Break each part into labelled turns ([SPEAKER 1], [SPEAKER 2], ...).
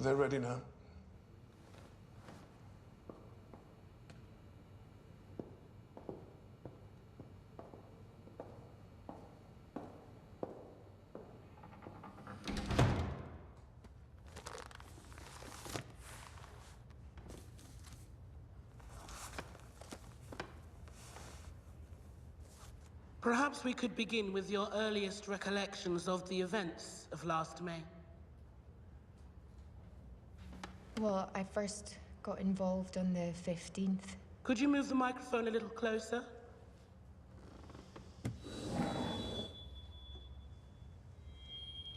[SPEAKER 1] They're ready now.
[SPEAKER 2] Perhaps we could begin with your earliest recollections of the events of last May.
[SPEAKER 3] Well, I first got involved on the 15th.
[SPEAKER 2] Could you move the microphone a little closer?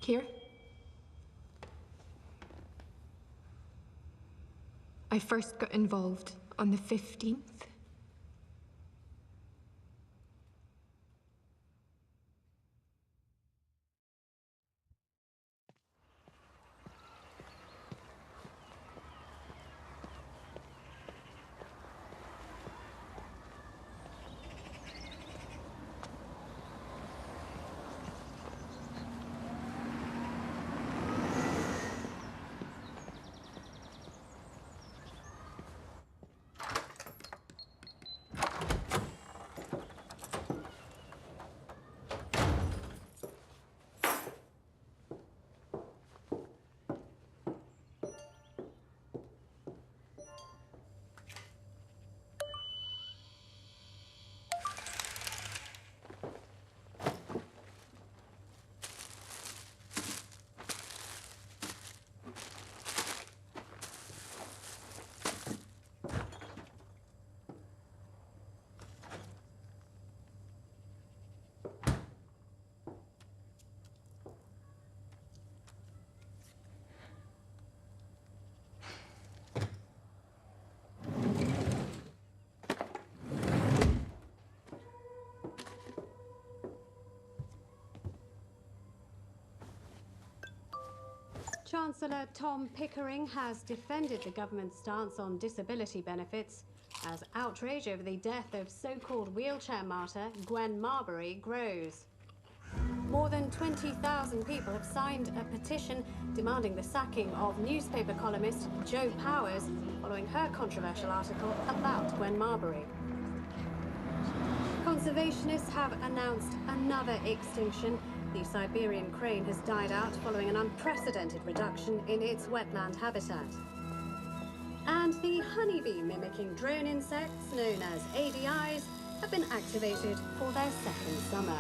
[SPEAKER 3] Here? I first got involved on the 15th.
[SPEAKER 4] Chancellor Tom Pickering has defended the government's stance on disability benefits as outrage over the death of so-called wheelchair martyr Gwen Marbury grows. More than 20,000 people have signed a petition demanding the sacking of newspaper columnist Jo Powers following her controversial article about Gwen Marbury. Conservationists have announced another extinction. The Siberian crane has died out following an unprecedented reduction in its wetland habitat. And the honeybee mimicking drone insects, known as ADIs, have been activated for their second summer.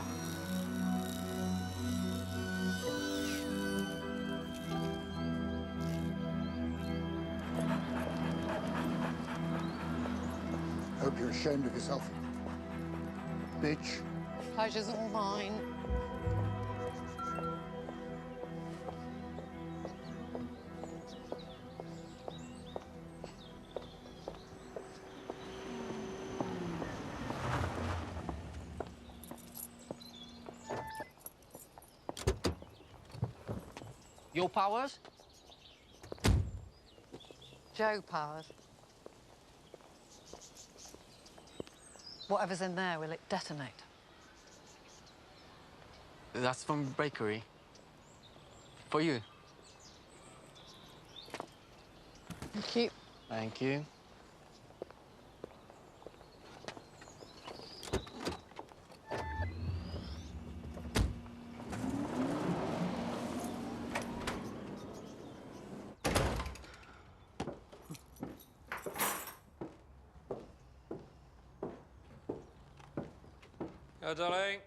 [SPEAKER 5] Hope you're ashamed of yourself, bitch.
[SPEAKER 6] Pleasure's all mine.
[SPEAKER 7] Your Powers?
[SPEAKER 6] Jo Powers. Whatever's in there, will it detonate?
[SPEAKER 7] That's from bakery. For you.
[SPEAKER 6] Thank you.
[SPEAKER 7] Thank you.
[SPEAKER 8] Go, darling.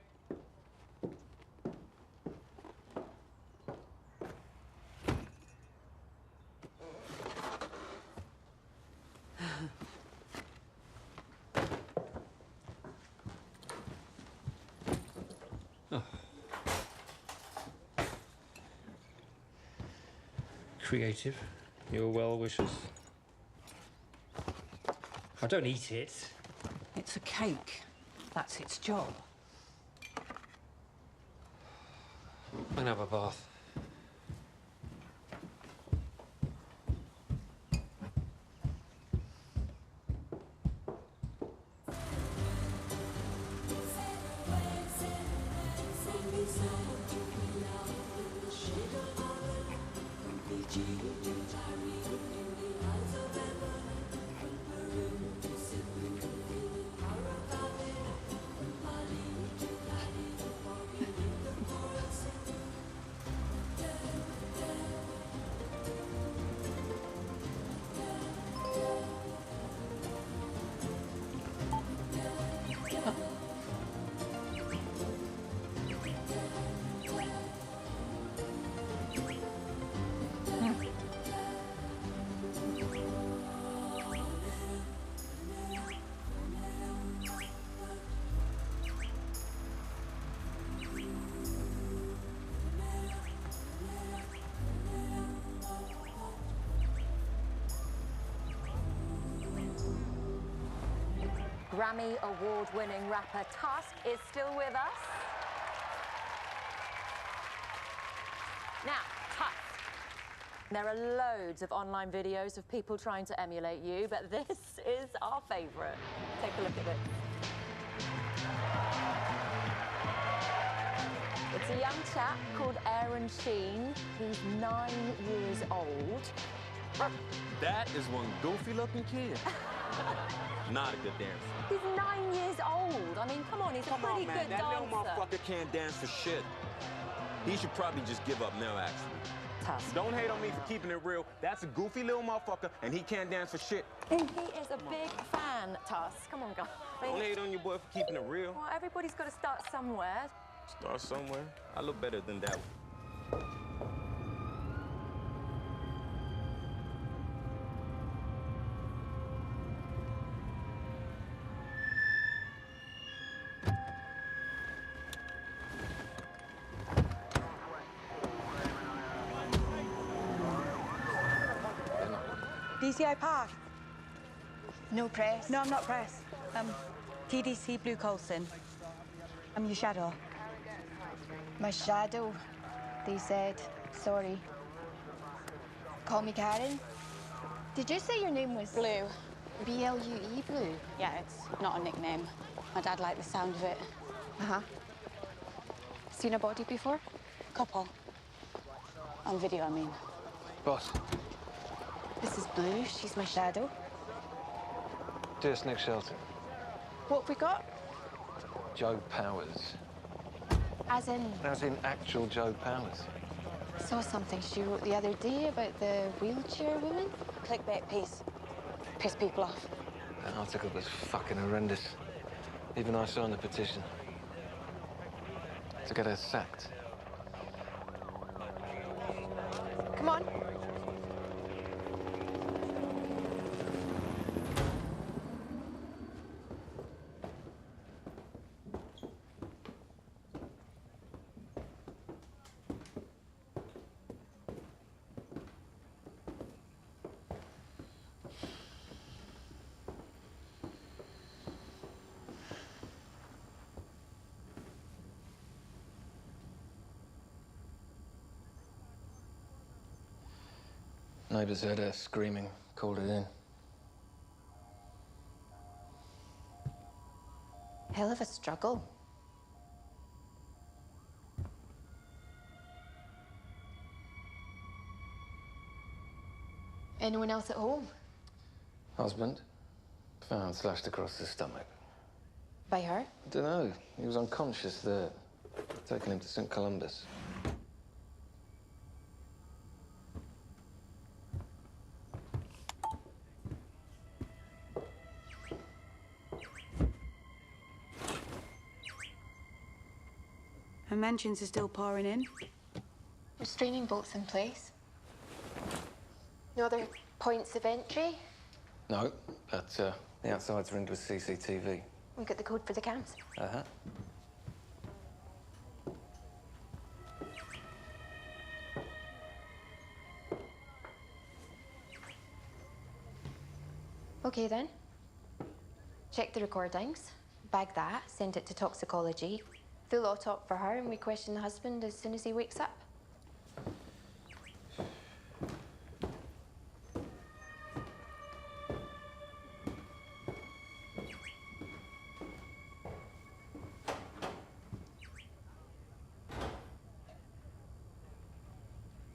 [SPEAKER 1] creative. Your well wishes. I don't eat it.
[SPEAKER 6] It's a cake. That's its job.
[SPEAKER 1] I'm gonna have a bath.
[SPEAKER 8] Grammy award-winning rapper Tusk is still with us. Now, Tusk. There are loads of online videos of people trying to emulate you, but this is our favourite. Take a look at it. It's a young chap called Aaron Sheen. He's 9 years old.
[SPEAKER 9] That is one goofy-looking kid. Not a good dancer.
[SPEAKER 8] He's 9 years old. I mean, come on, he's a pretty
[SPEAKER 9] man.
[SPEAKER 8] good
[SPEAKER 9] That
[SPEAKER 8] dancer.
[SPEAKER 9] little motherfucker can't dance for shit. He should probably just give up now, actually.
[SPEAKER 8] Tusk.
[SPEAKER 9] Don't hate on me for keeping it real. That's a goofy little motherfucker, and he can't dance for shit.
[SPEAKER 8] He is a big fan, Tusk. Come on, guys.
[SPEAKER 9] Don't hate on your boy for keeping it real.
[SPEAKER 8] Well, everybody's got to start somewhere.
[SPEAKER 9] Start somewhere. I look better than that.
[SPEAKER 10] DCI Park.
[SPEAKER 3] No press.
[SPEAKER 10] No, I'm not press. TDC Blue Colson. I'm your shadow.
[SPEAKER 3] My shadow, they said. Sorry. Call me Karen. Did you say your name was...
[SPEAKER 11] Blue.
[SPEAKER 3] B-L-U-E, Blue?
[SPEAKER 11] Yeah, it's not a nickname. My dad liked the sound of it.
[SPEAKER 3] Uh-huh. Seen a body before?
[SPEAKER 11] Couple. On video, I mean.
[SPEAKER 1] Boss.
[SPEAKER 3] This is Blue. She's my shadow.
[SPEAKER 1] Dear Snake Shelton.
[SPEAKER 3] What have we got?
[SPEAKER 1] Joe Powers.
[SPEAKER 3] As in...
[SPEAKER 1] As in actual Joe Powers.
[SPEAKER 3] Saw something she wrote the other day about the wheelchair woman.
[SPEAKER 11] Clickbait piece. Piss people off.
[SPEAKER 1] That article was fucking horrendous. Even I signed the petition. To get her sacked.
[SPEAKER 3] Come on.
[SPEAKER 1] Neighbours heard her screaming, called it in.
[SPEAKER 3] Hell of a struggle. Anyone else at home?
[SPEAKER 1] Husband, found slashed across the stomach.
[SPEAKER 3] By her?
[SPEAKER 1] I don't know. He was unconscious there. Taking him to St. Columbus.
[SPEAKER 10] Her mentions are still pouring in.
[SPEAKER 3] Restraining bolts in place. No other points of entry?
[SPEAKER 1] No, but the outside's ringed with CCTV.
[SPEAKER 3] We got the code for the cams.
[SPEAKER 1] Uh-huh.
[SPEAKER 3] Okay then. Check the recordings, bag that, send it to toxicology. Full autopsy for her, and we question the husband as soon as he wakes up.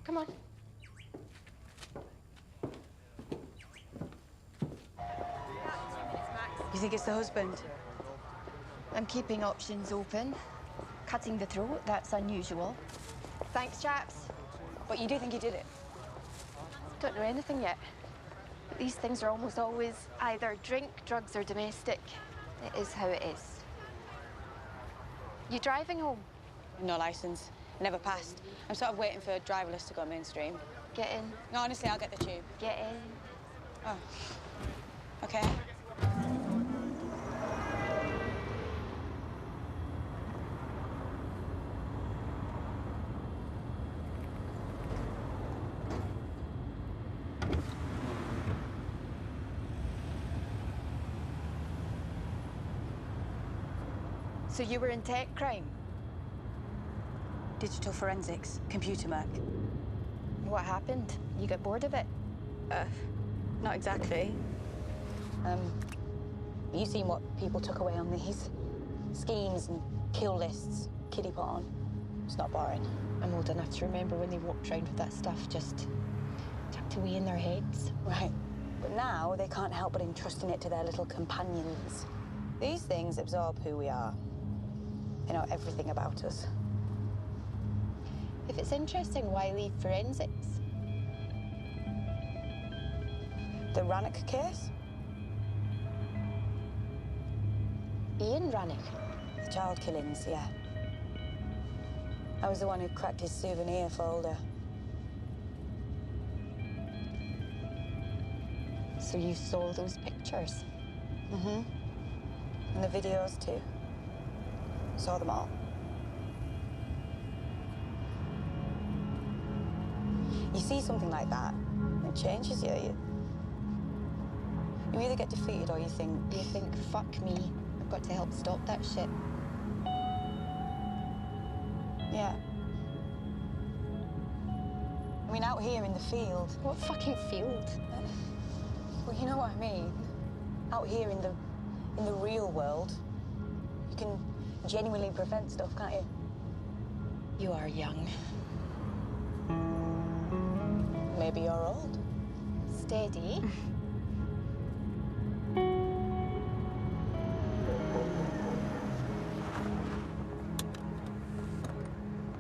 [SPEAKER 3] Come on.
[SPEAKER 10] You think it's the husband?
[SPEAKER 3] I'm keeping options open. Cutting the throat, that's unusual. Thanks, chaps.
[SPEAKER 11] But you do think he did it?
[SPEAKER 3] Don't know anything yet. These things are almost always either drink, drugs, or domestic. It is how it is. You driving home?
[SPEAKER 11] No license. Never passed. I'm sort of waiting for driverless to go mainstream.
[SPEAKER 3] Get in.
[SPEAKER 11] No, honestly, I'll get the tube.
[SPEAKER 3] Get in.
[SPEAKER 11] Oh. Okay.
[SPEAKER 3] So you were in tech crime?
[SPEAKER 10] Digital forensics, computer work.
[SPEAKER 3] What happened? You got bored of it?
[SPEAKER 10] Not exactly.
[SPEAKER 11] You seen what people took away on these? Schemes and kill lists, kiddie porn. It's not boring.
[SPEAKER 3] I'm old enough to remember when they walked around with that stuff just tucked away in their heads.
[SPEAKER 11] Right. But now they can't help but entrusting it to their little companions. These things absorb who we are. They know everything about us.
[SPEAKER 3] If it's interesting, why leave forensics?
[SPEAKER 11] The Rannoch case?
[SPEAKER 3] Ian Rannoch?
[SPEAKER 11] The child killings, yeah. I was the one who cracked his souvenir folder.
[SPEAKER 3] So you saw those pictures?
[SPEAKER 11] Mm-hmm. And the videos, too. Saw them all. You see something like that, it changes you. You either get defeated or you think,
[SPEAKER 3] fuck me, I've got to help stop that shit.
[SPEAKER 11] Yeah. I mean, out here in the field.
[SPEAKER 3] What fucking field?
[SPEAKER 11] Well, you know what I mean. Out here in the real world, you can genuinely prevent stuff, can't you?
[SPEAKER 3] You are young.
[SPEAKER 11] Maybe you're old.
[SPEAKER 3] Steady.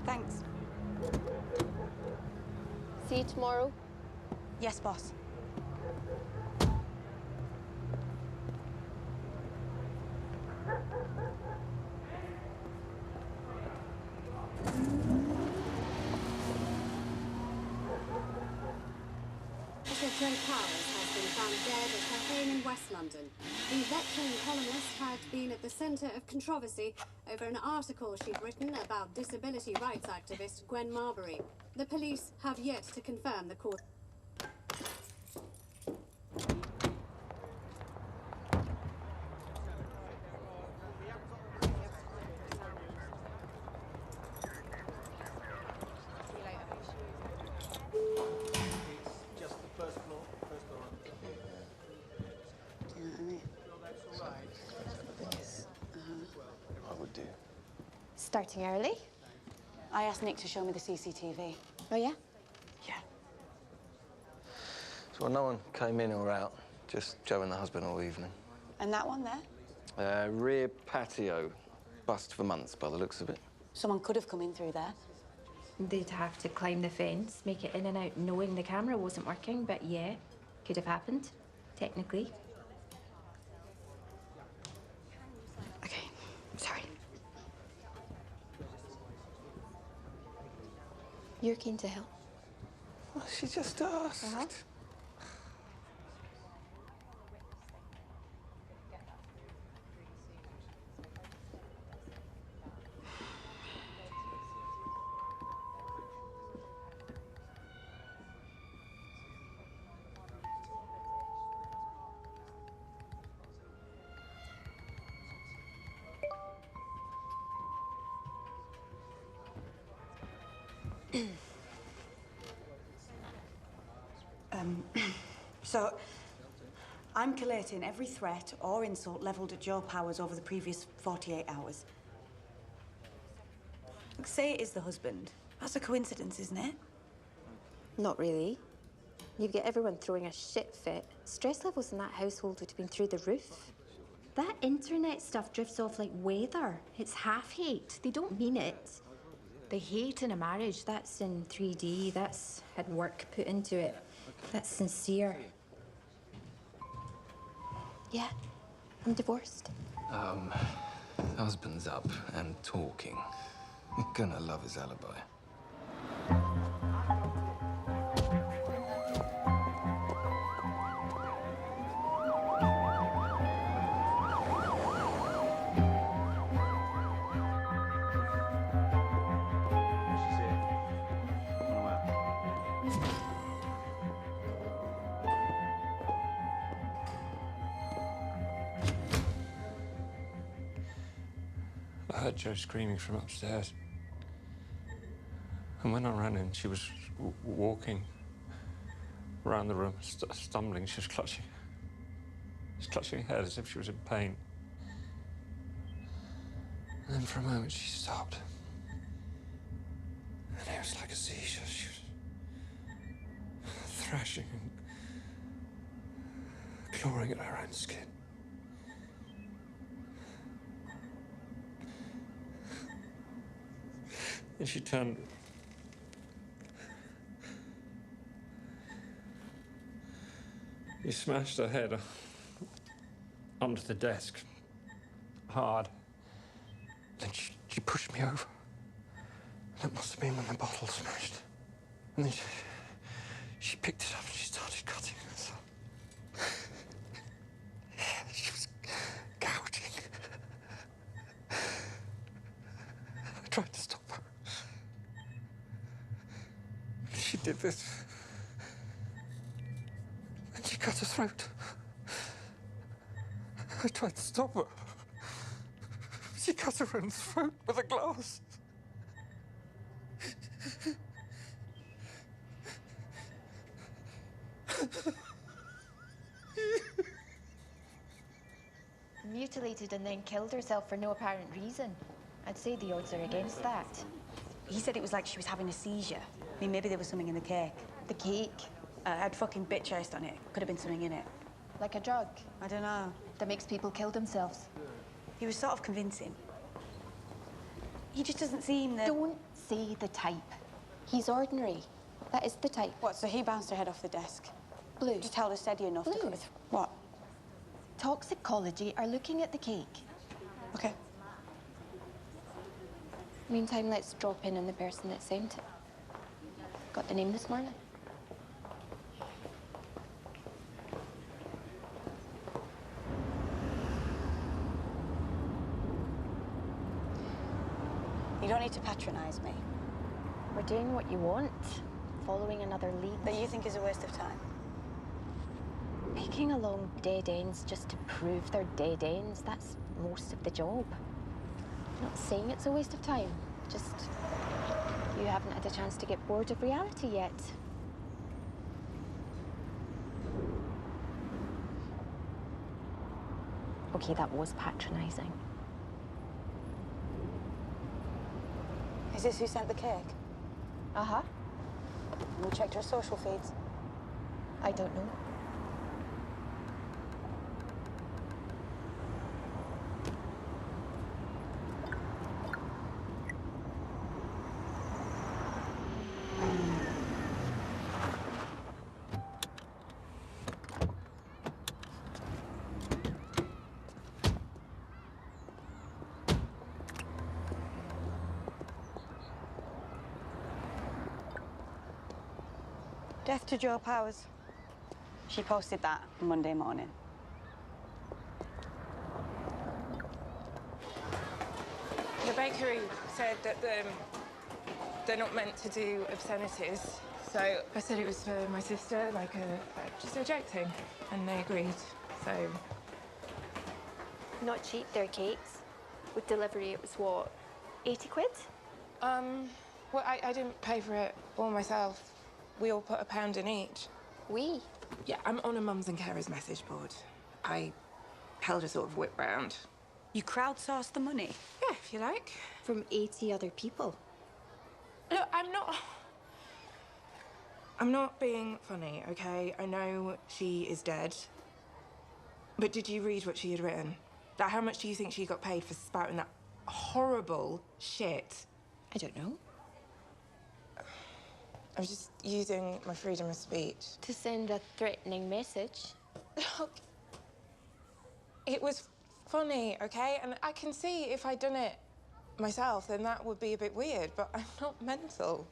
[SPEAKER 10] Thanks.
[SPEAKER 3] See you tomorrow.
[SPEAKER 10] Yes, boss.
[SPEAKER 4] Jo Powers has been found dead at her home in West London. The veteran columnist had been at the centre of controversy over an article she'd written about disability rights activist Gwen Marbury. The police have yet to confirm the cause.
[SPEAKER 3] Starting early?
[SPEAKER 11] I asked Nick to show me the CCTV.
[SPEAKER 3] Oh, yeah?
[SPEAKER 11] Yeah.
[SPEAKER 1] So no one came in or out, just Joe and the husband all evening.
[SPEAKER 11] And that one there?
[SPEAKER 1] Rear patio. Bust for months by the looks of it.
[SPEAKER 11] Someone could have come in through there.
[SPEAKER 3] They'd have to climb the fence, make it in and out knowing the camera wasn't working, but yeah, could have happened, technically.
[SPEAKER 11] Okay, sorry.
[SPEAKER 3] You're keen to help.
[SPEAKER 1] Well, she just asked.
[SPEAKER 3] Uh-huh.
[SPEAKER 10] So, I'm collating every threat or insult levelled at Joe Powers over the previous 48 hours. Look, say it is the husband. That's a coincidence, isn't it?
[SPEAKER 12] Not really. You've got everyone throwing a shit fit. Stress levels in that household would have been through the roof. That internet stuff drifts off like weather. It's half-hate. They don't mean it. They hate in a marriage. That's in 3D. That's had work put into it. That's sincere. Yeah, I'm divorced.
[SPEAKER 1] Husband's up and talking. You're gonna love his alibi.
[SPEAKER 13] I heard Jo screaming from upstairs. And when I ran in, she was walking around the room, stumbling. She was clutching her head as if she was in pain. And then for a moment, she stopped. And it was like a seizure. She was thrashing and clawing at her own skin. And she turned. He smashed her head onto the desk, hard. Then she pushed me over. That must have been when the bottle smashed. And then she picked it up and she started cutting herself. She was gouging. I tried to stop her. She did this. And she cut her throat. I tried to stop her. She cut her own throat with a glass.
[SPEAKER 3] Mutilated and then killed herself for no apparent reason. I'd say the odds are against that.
[SPEAKER 10] He said it was like she was having a seizure. I mean, maybe there was something in the cake.
[SPEAKER 3] The cake?
[SPEAKER 10] Had fucking bitch iced on it. Could have been something in it.
[SPEAKER 3] Like a drug?
[SPEAKER 10] I don't know.
[SPEAKER 3] That makes people kill themselves.
[SPEAKER 10] He was sort of convincing. He just doesn't seem the...
[SPEAKER 3] Don't say the type. He's ordinary. That is the type.
[SPEAKER 10] What, so he bounced her head off the desk?
[SPEAKER 3] Blue.
[SPEAKER 10] Just held her steady enough to cut her What?
[SPEAKER 3] Toxicology are looking at the cake.
[SPEAKER 10] Okay.
[SPEAKER 3] Meantime, let's drop in on the person that sent it. Got the name this morning.
[SPEAKER 11] You don't need to patronise me.
[SPEAKER 3] We're doing what you want. Following another lead.
[SPEAKER 11] That you think is a waste of time.
[SPEAKER 3] Picking along dead ends just to prove they're dead ends, that's most of the job. I'm not saying it's a waste of time. Just, you haven't had a chance to get bored of reality yet. Okay, that was patronising.
[SPEAKER 11] Is this who sent the cake?
[SPEAKER 3] Uh-huh.
[SPEAKER 11] You checked her social feeds?
[SPEAKER 3] I don't know.
[SPEAKER 10] Death to Joe Powers. She posted that Monday morning.
[SPEAKER 14] The bakery said that they're not meant to do obscenities. So I said it was for my sister, like just a joke thing, and they agreed. So
[SPEAKER 3] Not cheap, their cakes. With delivery, it was what, 80 quid?
[SPEAKER 14] Well, I didn't pay for it all myself. We all put £1 in each.
[SPEAKER 12] We?
[SPEAKER 14] Yeah, I'm on a mums and carers message board. I held a sort of whip round.
[SPEAKER 10] You crowdsourced the money?
[SPEAKER 14] Yeah, if you like.
[SPEAKER 12] From 80 other people.
[SPEAKER 14] Look, I'm not being funny, okay? I know she is dead. But did you read what she had written? Like, how much do you think she got paid for spouting that horrible shit?
[SPEAKER 12] I don't know.
[SPEAKER 14] I'm just using my freedom of speech.
[SPEAKER 12] To send a threatening message.
[SPEAKER 14] Look, it was funny, okay? And I can see if I'd done it myself, then that would be a bit weird, but I'm not mental.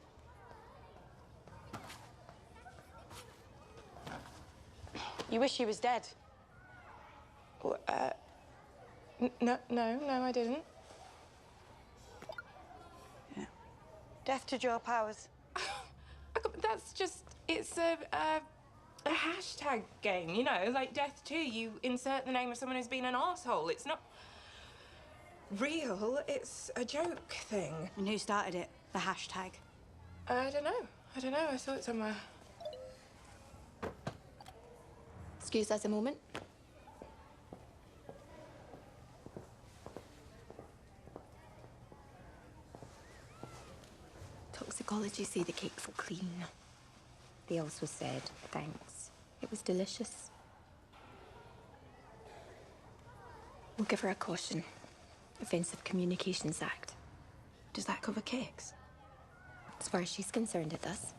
[SPEAKER 10] You wish she was dead?
[SPEAKER 14] No, I didn't.
[SPEAKER 10] Yeah. Death to Joe Powers.
[SPEAKER 14] That's just, it's a hashtag game, you know? Like Death 2, you insert the name of someone who's been an arsehole. It's not real, it's a joke thing.
[SPEAKER 10] And who started it, the hashtag?
[SPEAKER 14] I don't know, I saw it somewhere.
[SPEAKER 12] Excuse us a moment. Toxicology say the cake's clean. They also said thanks. It was delicious. We'll give her a caution. Offensive Communications Act.
[SPEAKER 15] Does that cover cakes?
[SPEAKER 12] As far as she's concerned, it does.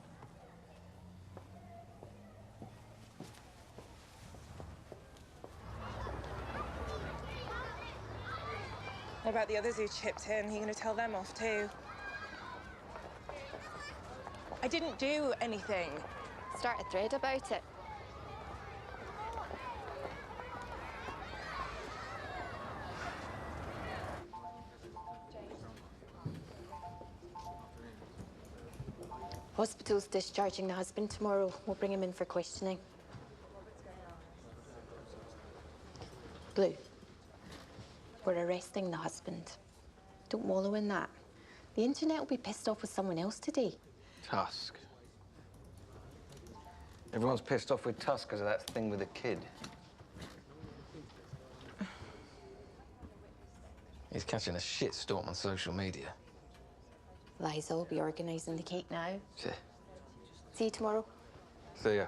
[SPEAKER 14] What about the others who chipped in? Are you going to tell them off too? I didn't do anything.
[SPEAKER 12] Start a thread about it. Hospital's discharging the husband tomorrow. We'll bring him in for questioning. Blue. We're arresting the husband. Don't wallow in that. The internet will be pissed off with someone else today.
[SPEAKER 1] Tusk. Everyone's pissed off with Tusk because of that thing with the kid. He's catching a shitstorm on social media.
[SPEAKER 12] Liza will be organising the cake now.
[SPEAKER 1] Yeah.
[SPEAKER 12] See you tomorrow.
[SPEAKER 1] See ya.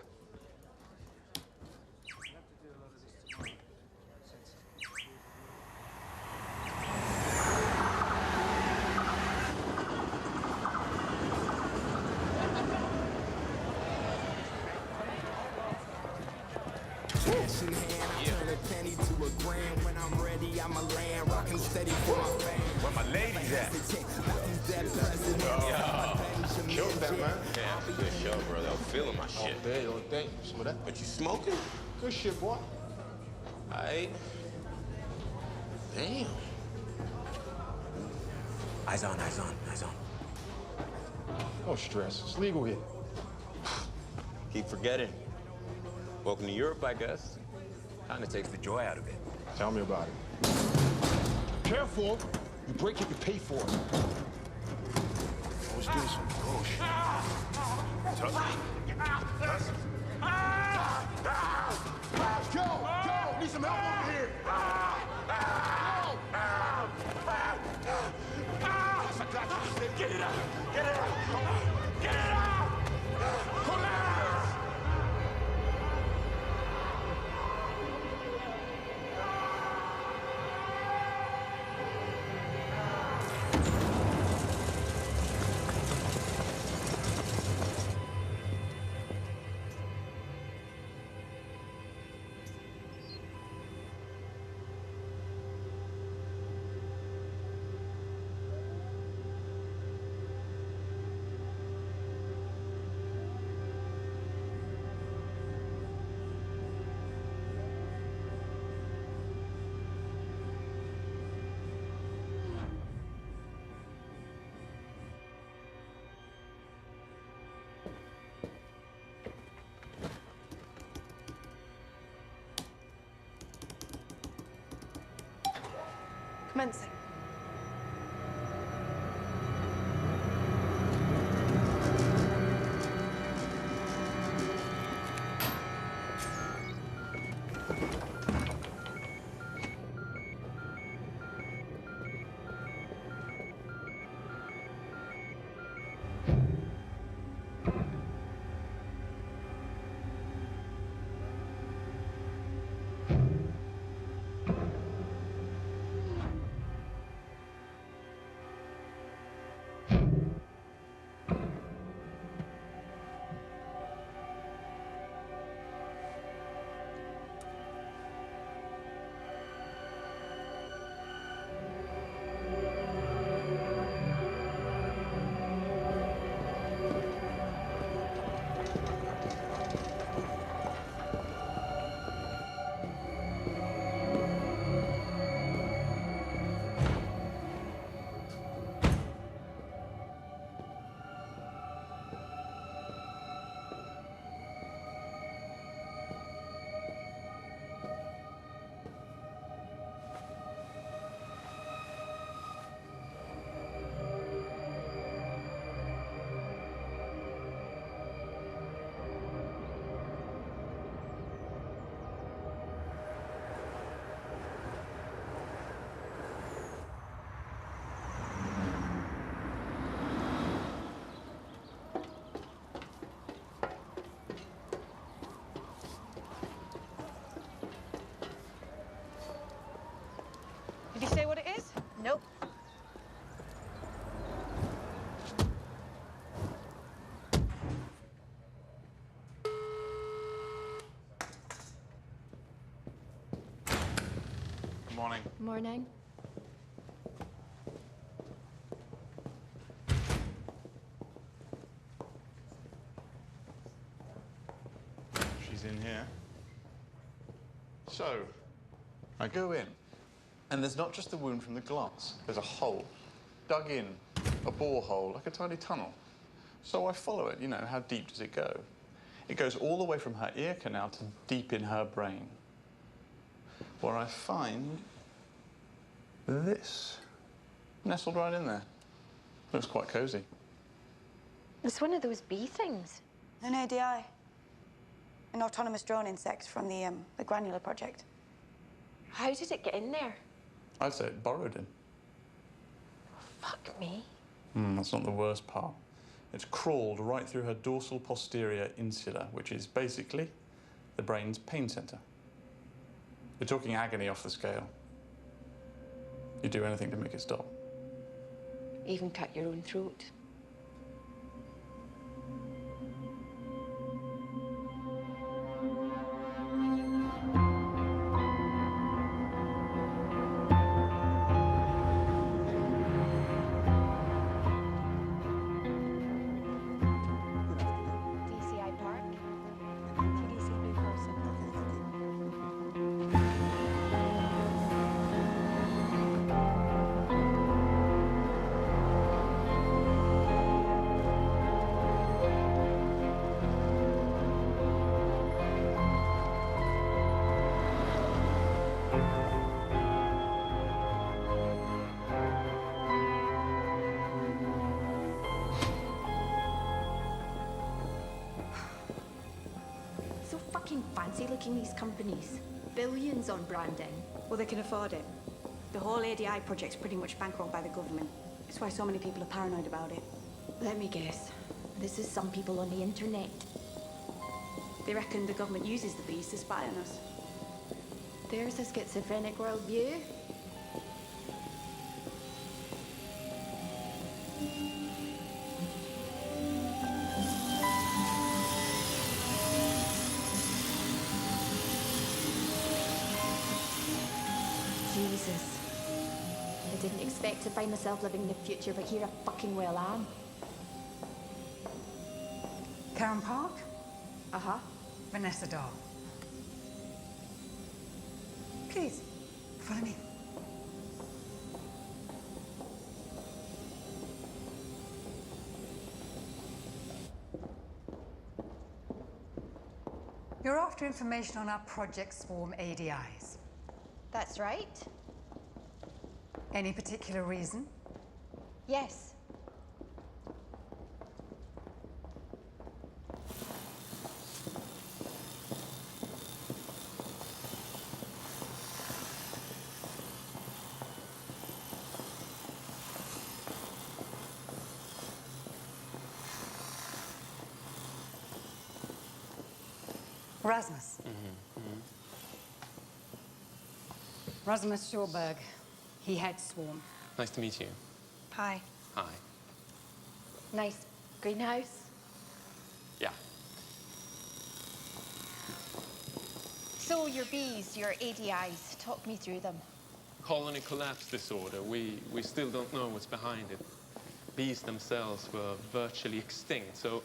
[SPEAKER 16] Cash in hand, I turn a penny to a grand. When I'm ready, I'ma land, rockin' steady for my fam.
[SPEAKER 17] Where my ladies at?
[SPEAKER 9] Killed that, man. Yeah, good show, brother. I'm feeling my shit.
[SPEAKER 17] There, you don't think? Some of that?
[SPEAKER 9] But you smoking?
[SPEAKER 17] Good shit, boy.
[SPEAKER 9] Aight. Damn.
[SPEAKER 17] Eyes on, eyes on, eyes on. No stress. It's legal here.
[SPEAKER 9] Keep forgetting. Welcome to Europe, I guess.
[SPEAKER 17] Kinda takes the joy out of it. Tell me about it. Careful! You break it, you pay for it. Let's do some bullshit. Go! Need some help over here! I got you. Get it out! Get it out! Get it out! Police!
[SPEAKER 14] Commencing.
[SPEAKER 18] Morning.
[SPEAKER 12] Morning.
[SPEAKER 18] She's in here. So, I go in, and there's not just the wound from the glass. There's a hole, dug in, a borehole, like a tiny tunnel. So I follow it, you know, how deep does it go? It goes all the way from her ear canal to deep in her brain, where I find this, nestled right in there. Looks quite cozy.
[SPEAKER 12] It's one of those bee things.
[SPEAKER 10] An ADI. An autonomous drone insect from the granular project.
[SPEAKER 12] How did it get in there?
[SPEAKER 18] I'd say it burrowed in.
[SPEAKER 12] Fuck me.
[SPEAKER 18] That's not the worst part. It's crawled right through her dorsal posterior insula, which is basically the brain's pain center. You're talking agony off the scale. You'd do anything to make it stop.
[SPEAKER 12] Even cut your own throat. Fancy-looking, these companies. Billions on branding.
[SPEAKER 10] Well, they can afford it. The whole ADI project's pretty much bankrolled by the government. That's why so many people are paranoid about it.
[SPEAKER 12] Let me guess. This is some people on the internet.
[SPEAKER 10] They reckon the government uses the bees to spy on us.
[SPEAKER 12] There's a schizophrenic worldview. Jesus. I didn't expect to find myself living in the future, but here I fucking well am.
[SPEAKER 6] Karen Park?
[SPEAKER 12] Uh-huh.
[SPEAKER 6] Vanessa Dahl. Please, follow me. You're after information on our Project Swarm ADIs.
[SPEAKER 12] That's right.
[SPEAKER 6] Any particular reason?
[SPEAKER 12] Yes.
[SPEAKER 6] Rasmus. Rasmus Schauberg. He heads Swarm.
[SPEAKER 19] Nice to meet you.
[SPEAKER 12] Hi.
[SPEAKER 19] Hi.
[SPEAKER 12] Nice greenhouse.
[SPEAKER 19] Yeah.
[SPEAKER 12] So your bees, your ADIs, talk me through them.
[SPEAKER 19] Colony collapse disorder. We still don't know what's behind it. Bees themselves were virtually extinct, so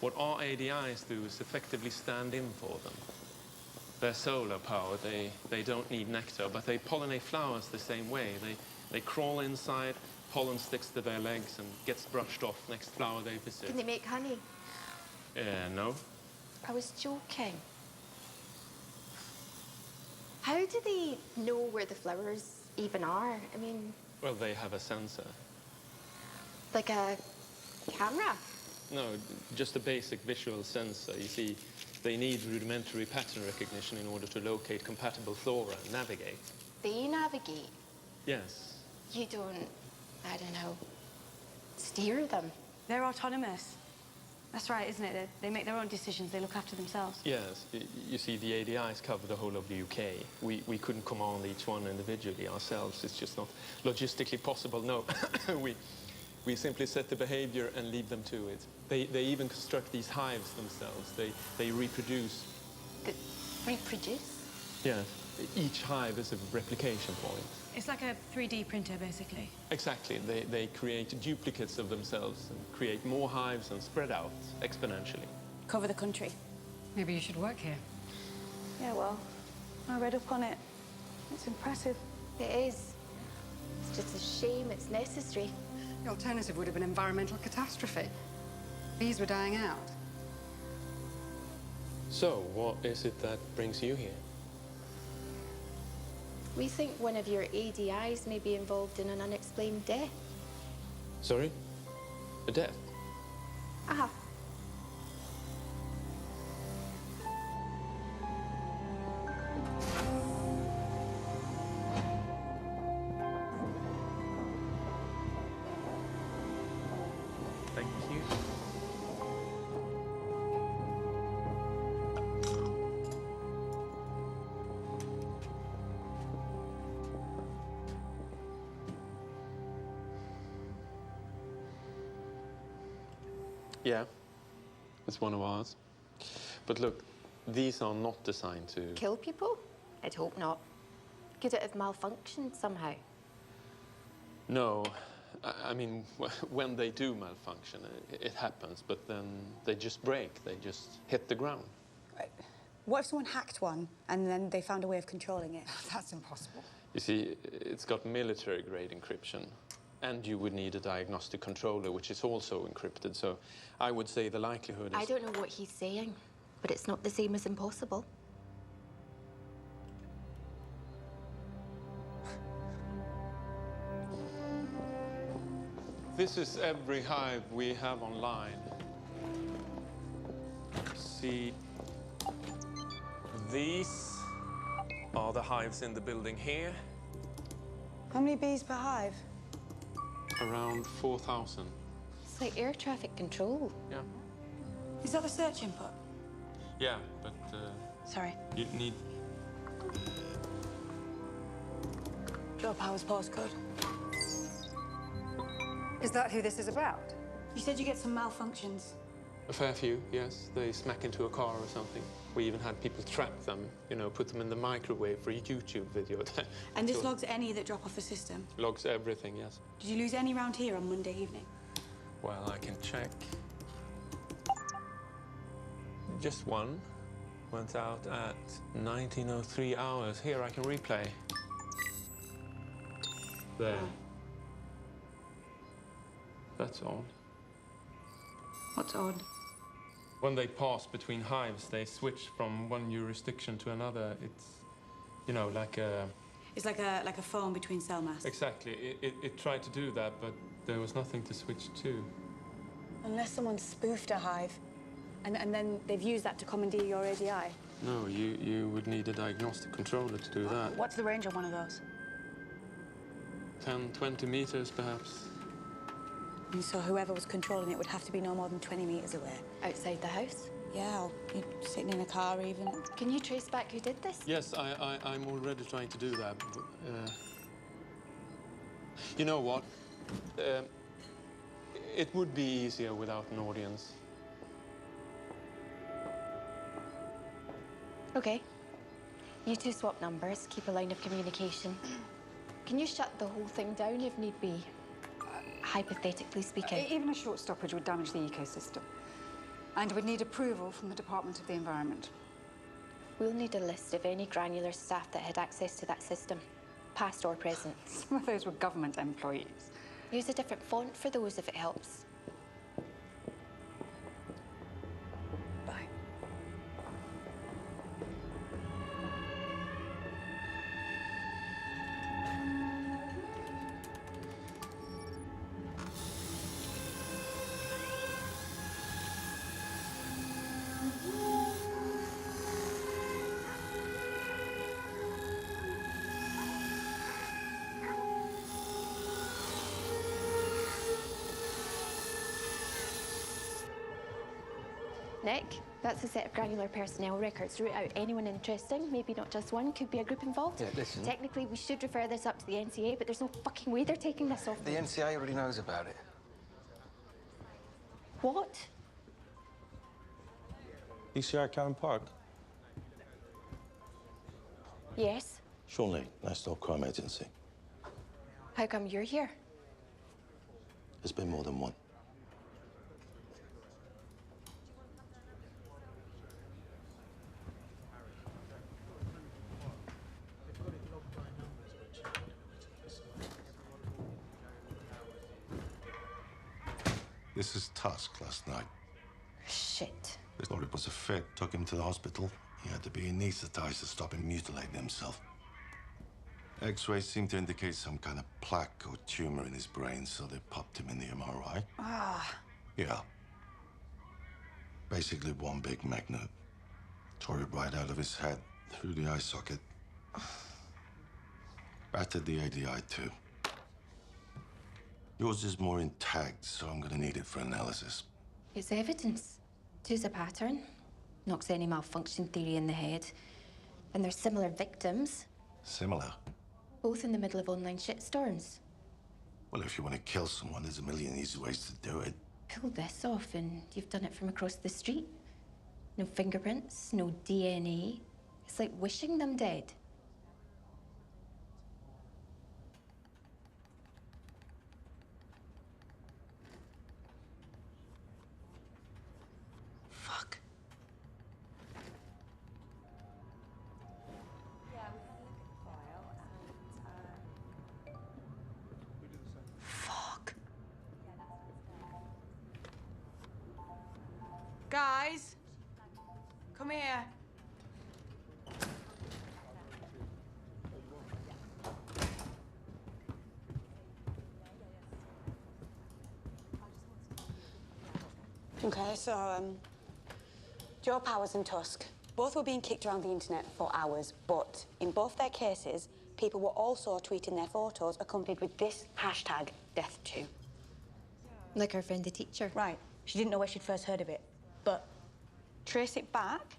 [SPEAKER 19] what our ADIs do is effectively stand in for them. They're solar powered, they don't need nectar, but they pollinate flowers the same way. They crawl inside, pollen sticks to their legs and gets brushed off next flower they visit.
[SPEAKER 12] Can they make honey?
[SPEAKER 19] No.
[SPEAKER 12] I was joking. How do they know where the flowers even are? I mean...
[SPEAKER 19] Well, they have a sensor.
[SPEAKER 12] Like a camera?
[SPEAKER 19] No, just a basic visual sensor. You see, they need rudimentary pattern recognition in order to locate compatible flora and navigate.
[SPEAKER 12] They navigate?
[SPEAKER 19] Yes.
[SPEAKER 12] You don't, I don't know, steer them?
[SPEAKER 10] They're autonomous. That's right, isn't it? They make their own decisions. They look after themselves.
[SPEAKER 19] Yes. You see, the ADIs cover the whole of the UK. We couldn't command each one individually ourselves. It's just not logistically possible. No, we simply set the behavior and leave them to it. They even construct these hives themselves. They reproduce.
[SPEAKER 12] Reproduce?
[SPEAKER 19] Yes. each hive is a replication point.
[SPEAKER 6] It's like a 3D printer, basically.
[SPEAKER 19] Exactly. They create duplicates of themselves and create more hives and spread out exponentially.
[SPEAKER 11] Cover the country.
[SPEAKER 6] Maybe you should work here.
[SPEAKER 11] Yeah, well, I read up on it. It's impressive.
[SPEAKER 12] It is. It's just a shame it's necessary.
[SPEAKER 6] The alternative would have been environmental catastrophe. Bees were dying out.
[SPEAKER 19] So, what is it that brings you here?
[SPEAKER 12] We think one of your ADIs may be involved in an unexplained death.
[SPEAKER 19] Sorry? A death?
[SPEAKER 12] Aha.
[SPEAKER 19] Thank you. Yeah, it's one of ours. But look, these are not designed to...
[SPEAKER 12] Kill people? I'd hope not. Could it have malfunctioned somehow?
[SPEAKER 19] No. I mean, when they do malfunction, it happens, but then they just break. They just hit the ground.
[SPEAKER 11] Right. What if someone hacked one and then they found a way of controlling it?
[SPEAKER 6] That's impossible.
[SPEAKER 19] You see, it's got military-grade encryption. And you would need a diagnostic controller, which is also encrypted. So I would say the likelihood is...
[SPEAKER 12] I don't know what he's saying, but it's not the same as impossible.
[SPEAKER 19] This is every hive we have online. See, these are the hives in the building here.
[SPEAKER 11] How many bees per hive?
[SPEAKER 19] Around 4,000.
[SPEAKER 12] It's like air traffic control.
[SPEAKER 19] Yeah.
[SPEAKER 11] Is that the search input?
[SPEAKER 19] Yeah, but...
[SPEAKER 11] Sorry.
[SPEAKER 19] You need...
[SPEAKER 11] Joe Power's postcode.
[SPEAKER 6] Is that who this is about?
[SPEAKER 11] You said you get some malfunctions.
[SPEAKER 19] A fair few, yes. They smack into a car or something. We even had people trap them, you know, put them in the microwave for a YouTube video.
[SPEAKER 11] And this logs any that drop off the system?
[SPEAKER 19] Logs everything, yes.
[SPEAKER 11] Did you lose any round here on Monday evening?
[SPEAKER 19] Well, I can check. Just one. Went out at 19:03 hours. Here, I can replay. There. That's odd.
[SPEAKER 6] What's odd?
[SPEAKER 19] When they pass between hives, they switch from one jurisdiction to another. It's, you know, like a...
[SPEAKER 11] It's like a phone between cell masks.
[SPEAKER 19] Exactly. It tried to do that, but there was nothing to switch to.
[SPEAKER 11] Unless someone spoofed a hive, and then they've used that to commandeer your ADI.
[SPEAKER 19] No, you would need a diagnostic controller to do that.
[SPEAKER 11] What's the range on one of those?
[SPEAKER 19] 10, 20 meters, perhaps.
[SPEAKER 11] And so whoever was controlling it would have to be no more than 20 meters away.
[SPEAKER 12] Outside the house?
[SPEAKER 11] Yeah, or sitting in a car even.
[SPEAKER 12] Can you trace back who did this?
[SPEAKER 19] Yes, I'm already trying to do that. You know what? It would be easier without an audience.
[SPEAKER 12] Okay. You two swap numbers, keep a line of communication. Can you shut the whole thing down if need be? Hypothetically speaking.
[SPEAKER 6] Even a short stoppage would damage the ecosystem. And would need approval from the Department of the Environment.
[SPEAKER 12] We'll need a list of any granular staff that had access to that system, past or present.
[SPEAKER 6] Some of those were government employees.
[SPEAKER 12] Use a different font for those if it helps.
[SPEAKER 6] Bye.
[SPEAKER 12] Nick, that's a set of granular personnel records. Root out anyone interesting, maybe not just one, could be a group involved.
[SPEAKER 1] Yeah, listen.
[SPEAKER 12] Technically, we should refer this up to the NCA, but there's no fucking way they're taking this off.
[SPEAKER 1] The NCA already knows about it.
[SPEAKER 12] What?
[SPEAKER 20] ECR Cannon Park.
[SPEAKER 3] Yes?
[SPEAKER 20] Surely, National Crime Agency.
[SPEAKER 3] How come you're here?
[SPEAKER 20] There's been more than one. This is Tusk last night.
[SPEAKER 3] Shit.
[SPEAKER 20] They thought it was a fit, took him to the hospital. He had to be anesthetized to stop him mutilating himself. X-rays seemed to indicate some kind of plaque or tumor in his brain, so they popped him in the MRI.
[SPEAKER 10] Ah.
[SPEAKER 20] Yeah. Basically one big magnet. Tore it right out of his head, through the eye socket. Battered the ADI too. Yours is more intact, so I'm gonna need it for analysis.
[SPEAKER 12] It's evidence. Two's a pattern. Knocks any malfunction theory in the head. And they're similar victims.
[SPEAKER 20] Similar?
[SPEAKER 12] Both in the middle of online shitstorms.
[SPEAKER 20] Well, if you want to kill someone, there's a million easy ways to do it.
[SPEAKER 12] Pull this off and you've done it from across the street. No fingerprints, no DNA. It's like wishing them dead.
[SPEAKER 10] Fuck. Fuck. Guys, come here.
[SPEAKER 11] Okay, so, Joe Powers and Tusk, both were being kicked around the internet for hours, but in both their cases, people were also tweeting their photos accompanied with this hashtag, Death2.
[SPEAKER 12] Like our friend the teacher.
[SPEAKER 11] Right. She didn't know where she'd first heard of it. But trace it back,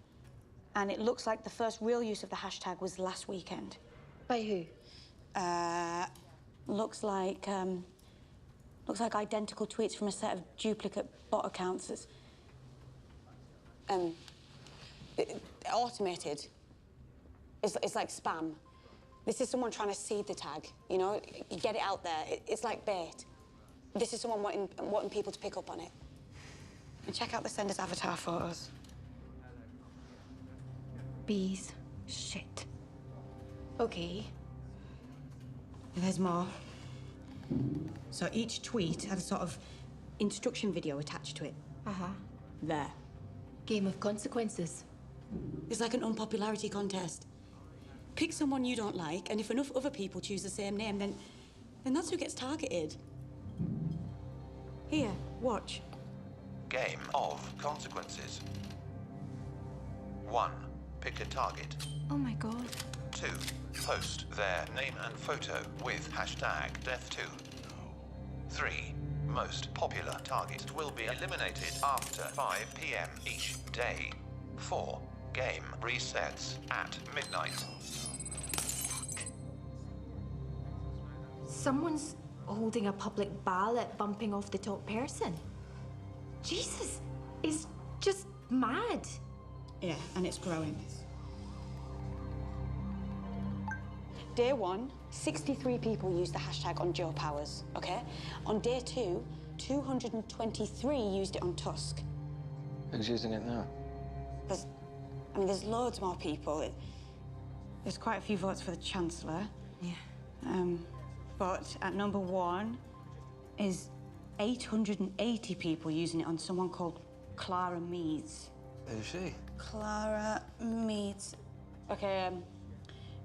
[SPEAKER 11] and it looks like the first real use of the hashtag was last weekend.
[SPEAKER 12] By who?
[SPEAKER 11] Looks like identical tweets from a set of duplicate bot accounts. It's, automated. It's like spam. This is someone trying to seed the tag, you know? You get it out there. It's like bait. This is someone wanting people to pick up on it. And check out the sender's avatar photos.
[SPEAKER 12] Bees. Shit. Okay.
[SPEAKER 10] There's more. So each tweet had a sort of instruction video attached to it.
[SPEAKER 12] Uh-huh.
[SPEAKER 10] There.
[SPEAKER 12] Game of consequences.
[SPEAKER 10] It's like an unpopularity contest. Pick someone you don't like, and if enough other people choose the same name, then that's who gets targeted. Here, watch.
[SPEAKER 21] Game of consequences. 1. Pick a target.
[SPEAKER 12] Oh my god.
[SPEAKER 21] 2. Post their name and photo with hashtag Death2. 3. Most popular target will be eliminated after 5 p.m. each day. 4. Game resets at midnight.
[SPEAKER 12] Someone's holding a public ballot bumping off the top person. Jesus, it's just mad.
[SPEAKER 10] Yeah, and it's growing.
[SPEAKER 11] Day 1, 63 people used the hashtag on Joe Powers, okay? On day 2, 223 used it on Tusk.
[SPEAKER 1] Who's using it now?
[SPEAKER 11] There's loads more people.
[SPEAKER 10] There's quite a few votes for the Chancellor.
[SPEAKER 12] Yeah.
[SPEAKER 10] But at number 1 is 880 people using it on someone called Clara Meads.
[SPEAKER 1] Who's she?
[SPEAKER 11] Clara Meads. Okay,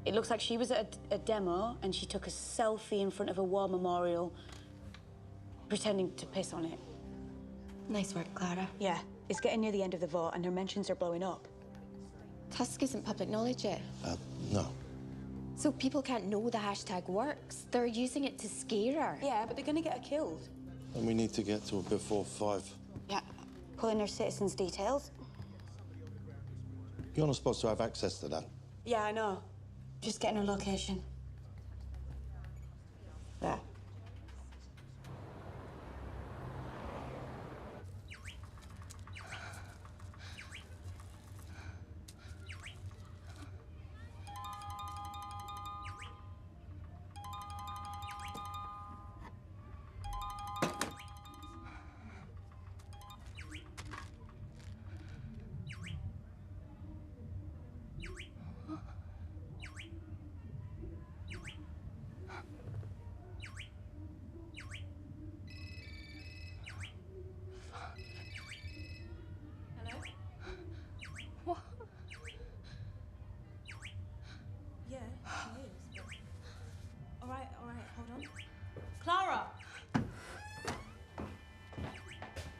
[SPEAKER 11] it looks like she was at a demo and she took a selfie in front of a war memorial, pretending to piss on it.
[SPEAKER 12] Nice work, Clara.
[SPEAKER 11] Yeah, it's getting near the end of the vote and her mentions are blowing up.
[SPEAKER 12] Tusk isn't public knowledge yet.
[SPEAKER 20] No.
[SPEAKER 12] So people can't know the hashtag works. They're using it to scare her.
[SPEAKER 11] Yeah, but they're gonna get her killed.
[SPEAKER 20] And we need to get to her before 5.
[SPEAKER 11] Yeah, pulling her citizens' details.
[SPEAKER 20] You're not supposed to have access to that.
[SPEAKER 11] Yeah, I know. Just getting her location. There.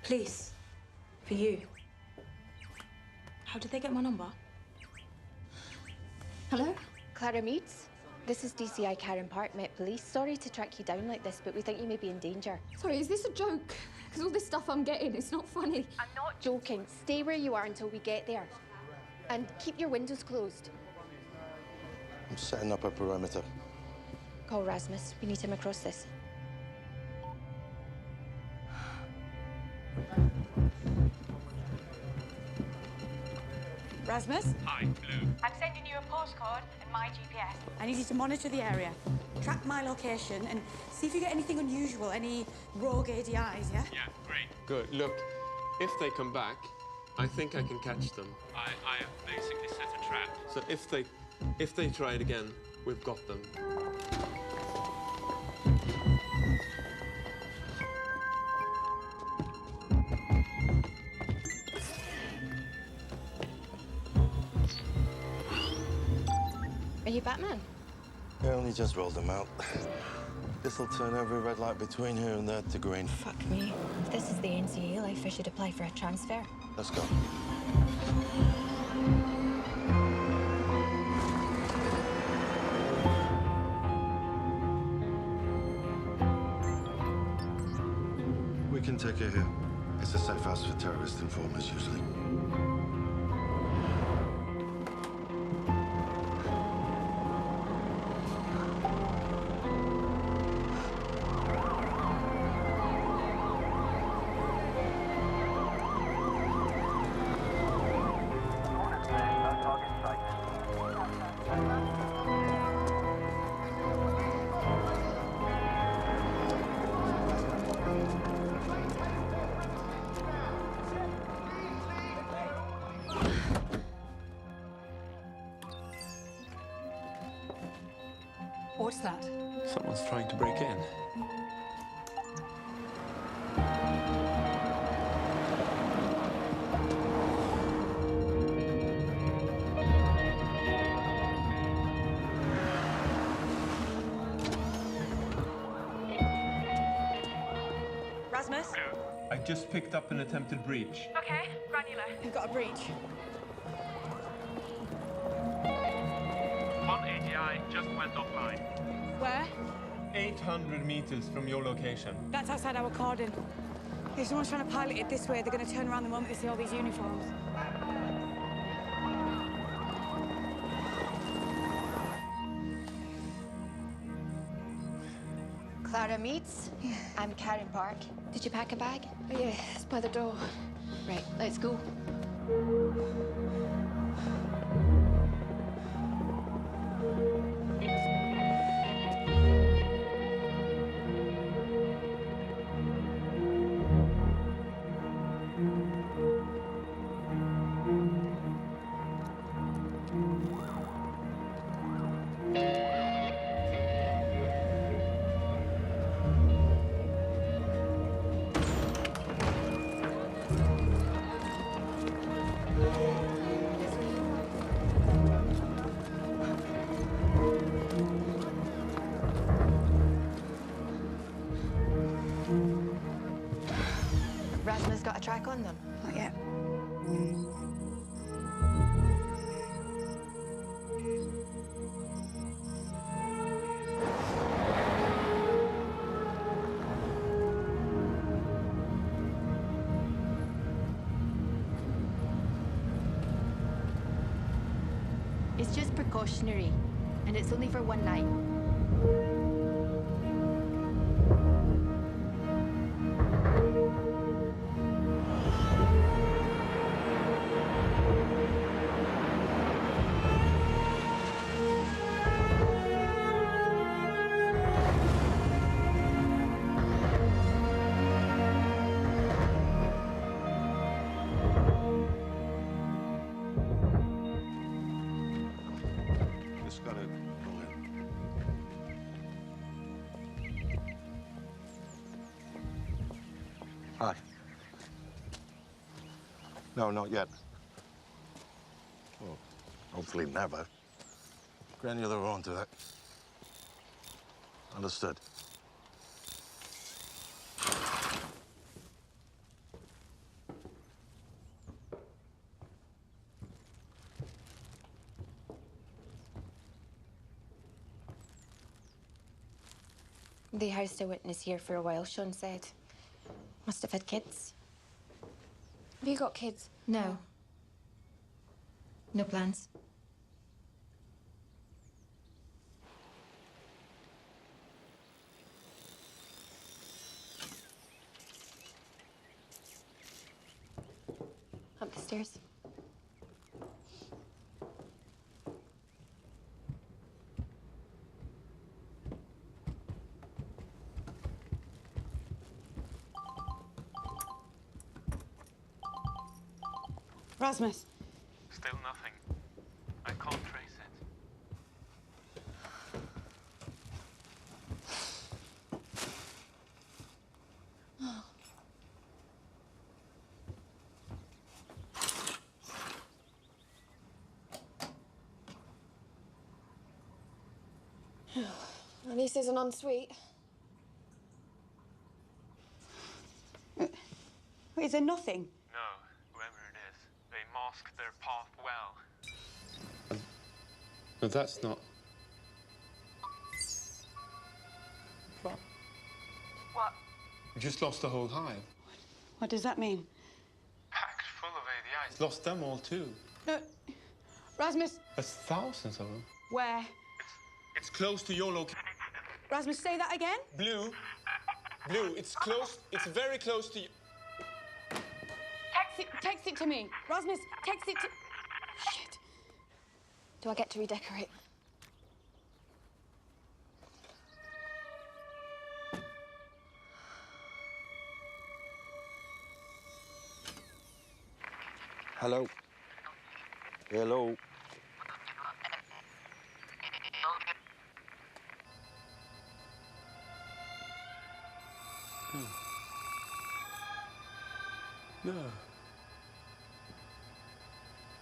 [SPEAKER 10] Police. For you. How did they get my number?
[SPEAKER 3] Hello? Clara Meads? This is DCI Karen Park, Met Police. Sorry to track you down like this, but we think you may be in danger.
[SPEAKER 2] Sorry, is this a joke? Because all this stuff I'm getting, it's not funny.
[SPEAKER 3] I'm not joking. Stay where you are until we get there. And keep your windows closed.
[SPEAKER 20] I'm setting up a perimeter.
[SPEAKER 3] Call Rasmus. We need him across this.
[SPEAKER 11] Rasmus?
[SPEAKER 22] Hi, Blue.
[SPEAKER 11] I'm sending you a postcode and my GPS. I need you to monitor the area, track my location, and see if you get anything unusual, any rogue ADIs, yeah?
[SPEAKER 22] Yeah, great.
[SPEAKER 19] Good. Look, if they come back, I think I can catch them.
[SPEAKER 22] I have basically set a trap.
[SPEAKER 19] So if they try it again, we've got them.
[SPEAKER 3] Are you Batman?
[SPEAKER 20] I only just rolled them out. This'll turn every red light between here and there to green.
[SPEAKER 3] Fuck me. If this is the NCA life, I should apply for a transfer.
[SPEAKER 20] Let's go. We can take it here. It's a safe house for terrorist informers, usually.
[SPEAKER 6] What's that?
[SPEAKER 19] Someone's trying to break in.
[SPEAKER 11] Rasmus?
[SPEAKER 19] I just picked up an attempted breach.
[SPEAKER 11] Okay, granular. You've got a breach.
[SPEAKER 22] One AGI just went offline.
[SPEAKER 11] Where?
[SPEAKER 19] 800 meters from your location.
[SPEAKER 11] That's outside our cordon. If someone's trying to pilot it this way, they're going to turn around the moment they see all these uniforms.
[SPEAKER 3] Clara Meads? Yeah. I'm Karen Park. Did you pack a bag?
[SPEAKER 2] Oh, yeah, it's by the door.
[SPEAKER 3] Right, let's go. Rasmus got a track on them?
[SPEAKER 11] Not yet.
[SPEAKER 3] It's just precautionary, and it's only for one night.
[SPEAKER 20] Just gotta go in. Hi. No, not yet. Well, hopefully never. Granular onto that. Understood.
[SPEAKER 12] They housed a witness here for a while, Sean said. Must have had kids.
[SPEAKER 2] Have you got kids?
[SPEAKER 12] No. No plans. Up the stairs.
[SPEAKER 11] Rasmus.
[SPEAKER 22] Still nothing. I can't trace it.
[SPEAKER 2] At least it's an ensuite.
[SPEAKER 11] Is there nothing?
[SPEAKER 22] No, whoever it is, they masked their path well.
[SPEAKER 19] No, that's not... What?
[SPEAKER 22] What?
[SPEAKER 19] We just lost the whole hive.
[SPEAKER 11] What does that mean?
[SPEAKER 22] Packed full of ADIs.
[SPEAKER 19] Lost them all too.
[SPEAKER 11] No. Rasmus.
[SPEAKER 19] There's thousands of them.
[SPEAKER 11] Where?
[SPEAKER 19] It's close to your location.
[SPEAKER 11] Rasmus, say that again?
[SPEAKER 19] Blue. Blue, it's close. It's very close to you.
[SPEAKER 11] Text it to me. Rasmus, text it to...
[SPEAKER 2] Shit. Do I get to redecorate?
[SPEAKER 5] Hello. Hello.
[SPEAKER 19] No.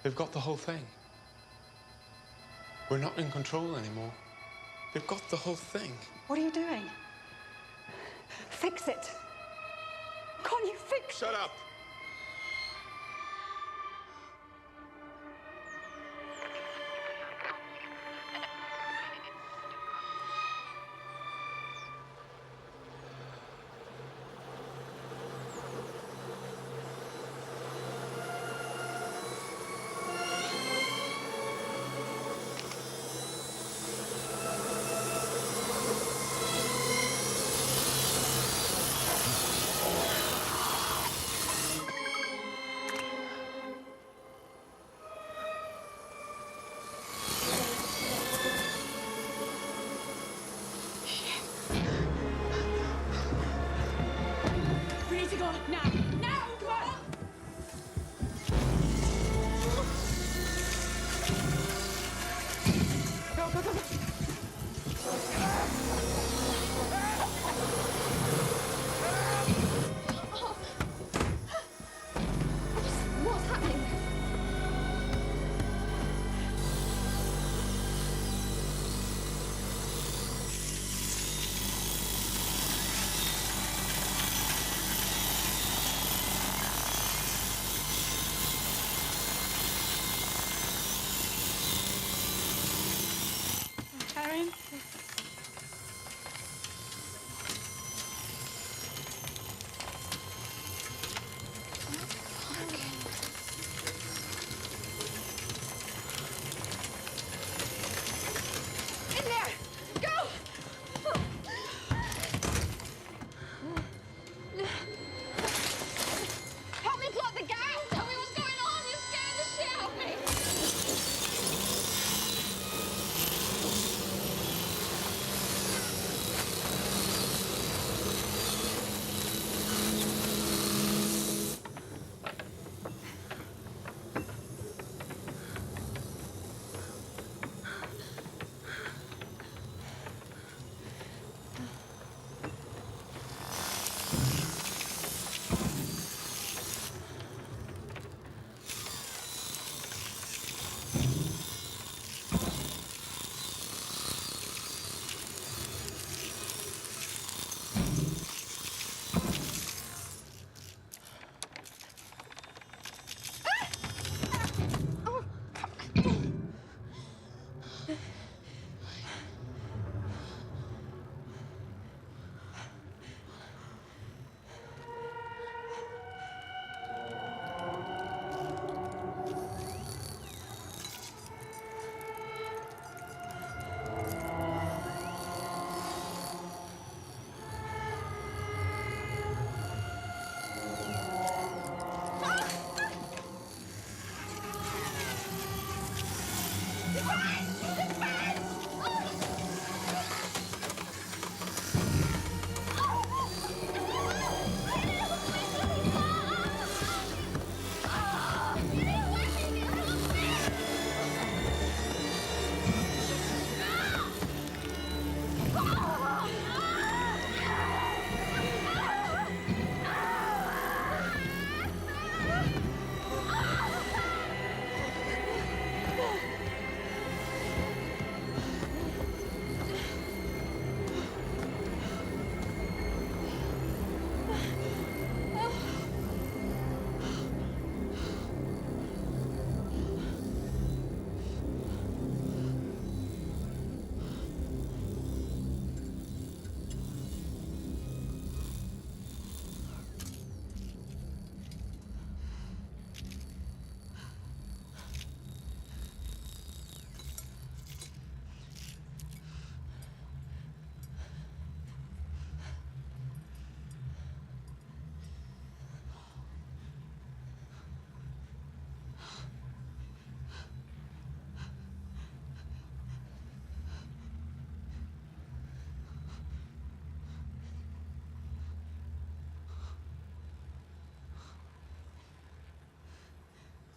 [SPEAKER 19] They've got the whole thing. We're not in control anymore. They've got the whole thing.
[SPEAKER 11] What are you doing? Fix it. Can't you fix
[SPEAKER 19] Shut up!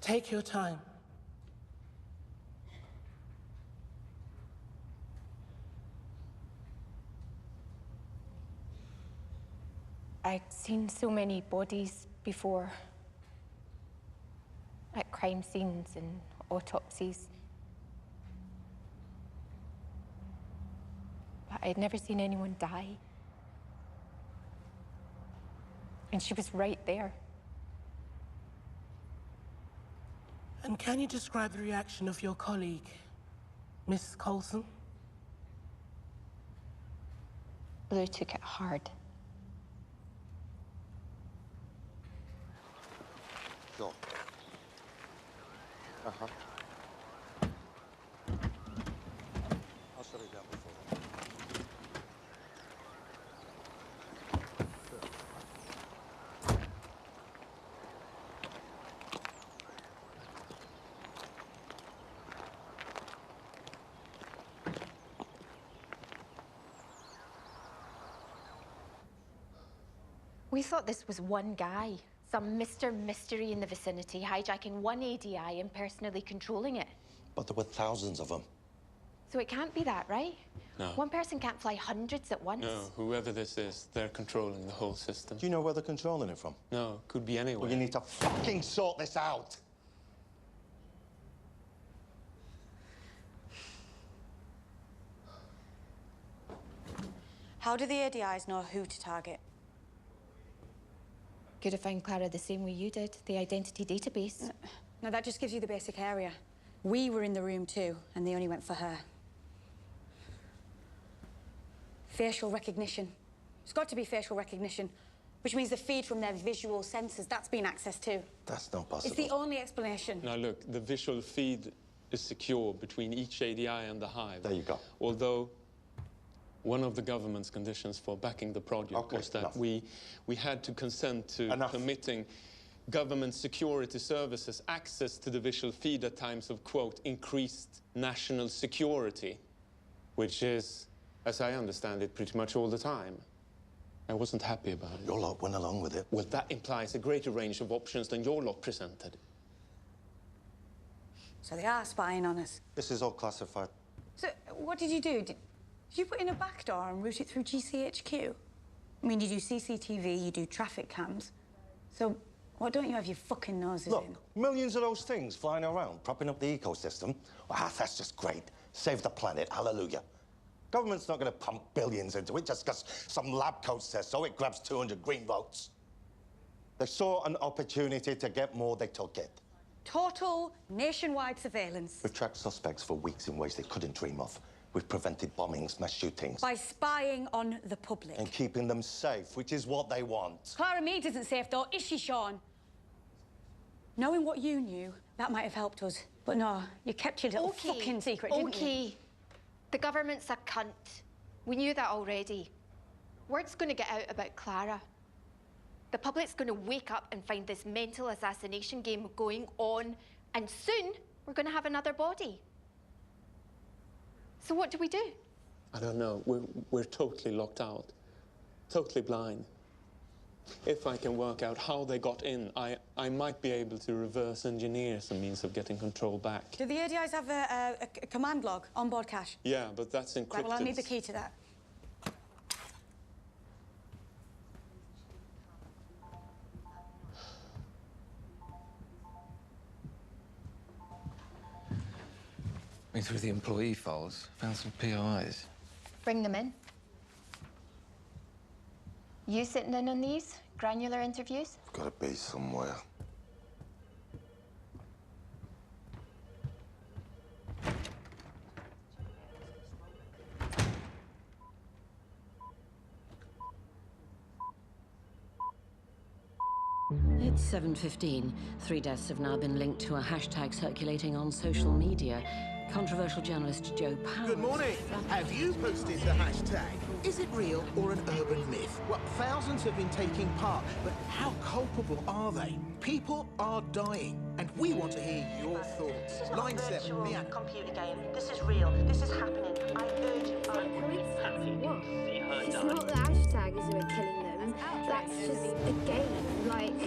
[SPEAKER 7] Take your time.
[SPEAKER 3] I'd seen so many bodies before. At crime scenes and autopsies. But I'd never seen anyone die. And she was right there.
[SPEAKER 7] And can you describe the reaction of your colleague, Miss Coulson?
[SPEAKER 3] Blue took it hard.
[SPEAKER 5] Go. Uh-huh. I'll shut it down before.
[SPEAKER 3] We thought this was one guy. Some Mr. Mystery in the vicinity, hijacking one ADI and personally controlling it.
[SPEAKER 20] But there were thousands of them.
[SPEAKER 3] So it can't be that, right?
[SPEAKER 19] No.
[SPEAKER 3] One person can't fly hundreds at once.
[SPEAKER 19] No, whoever this is, they're controlling the whole system.
[SPEAKER 20] Do you know where they're controlling it from?
[SPEAKER 19] No, could be anywhere.
[SPEAKER 20] Well, you need to fucking sort this out!
[SPEAKER 11] How do the ADIs know who to target?
[SPEAKER 3] Could have found Clara the same way you did, the identity database.
[SPEAKER 11] No, that just gives you the basic area. We were in the room too, and they only went for her. Facial recognition. It's got to be facial recognition, which means the feed from their visual sensors, that's been accessed too.
[SPEAKER 20] That's not possible.
[SPEAKER 11] It's the only explanation.
[SPEAKER 19] Now look, the visual feed is secure between each ADI and the hive.
[SPEAKER 20] There you go.
[SPEAKER 19] Although one of the government's conditions for backing the project was that we had to consent to permitting government security services access to the visual feed at times of, quote, increased national security, which is, as I understand it, pretty much all the time. I wasn't happy about it.
[SPEAKER 20] Your lot went along with it.
[SPEAKER 19] Well, that implies a greater range of options than your lot presented.
[SPEAKER 11] So they are spying on us.
[SPEAKER 20] This is all classified.
[SPEAKER 11] So what did you do? Did you put in a backdoor and route it through GCHQ? I mean, you do CCTV, you do traffic cams. So why don't you have your fucking noses
[SPEAKER 20] Look,
[SPEAKER 11] in?
[SPEAKER 20] millions of those things flying around, propping up the ecosystem. Wow, that's just great. Save the planet, hallelujah. Government's not going to pump billions into it just because some lab coat says so. It grabs 200 green votes. They saw an opportunity to get more, they took it.
[SPEAKER 11] Total nationwide surveillance.
[SPEAKER 20] We've tracked suspects for weeks in ways they couldn't dream of. We've prevented bombings, mass shootings.
[SPEAKER 11] By spying on the public.
[SPEAKER 20] And keeping them safe, which is what they want.
[SPEAKER 11] Clara Mead isn't safe, though, is she, Sean? Knowing what you knew, that might have helped us. But no, you kept your little fucking secret, didn't you?
[SPEAKER 3] Okay. The government's a cunt. We knew that already. Word's going to get out about Clara. The public's going to wake up and find this mental assassination game going on, and soon we're going to have another body. So what do we do?
[SPEAKER 19] I don't know. We're totally locked out. Totally blind. If I can work out how they got in, I might be able to reverse engineer some means of getting control back.
[SPEAKER 11] Do the ADIs have a command log on board cache?
[SPEAKER 19] Yeah, but that's encrypted.
[SPEAKER 11] Right, well, I'll need the key to that.
[SPEAKER 1] Went through the employee files, found some POIs.
[SPEAKER 3] Bring them in. You sitting in on these granular interviews?
[SPEAKER 20] Got to be somewhere.
[SPEAKER 8] It's 7:15. 3 deaths have now been linked to a hashtag circulating on social media. Controversial journalist Joe Powers.
[SPEAKER 23] Good morning. Have you posted the hashtag? Is it real or an urban myth? Well, thousands have been taking part, but how culpable are they? People are dying, and we want to hear your thoughts. Line 7, the
[SPEAKER 24] computer game. This is real. This is happening. I urge you.
[SPEAKER 2] It's not the hashtag is we're killing them. That's just a game. Like,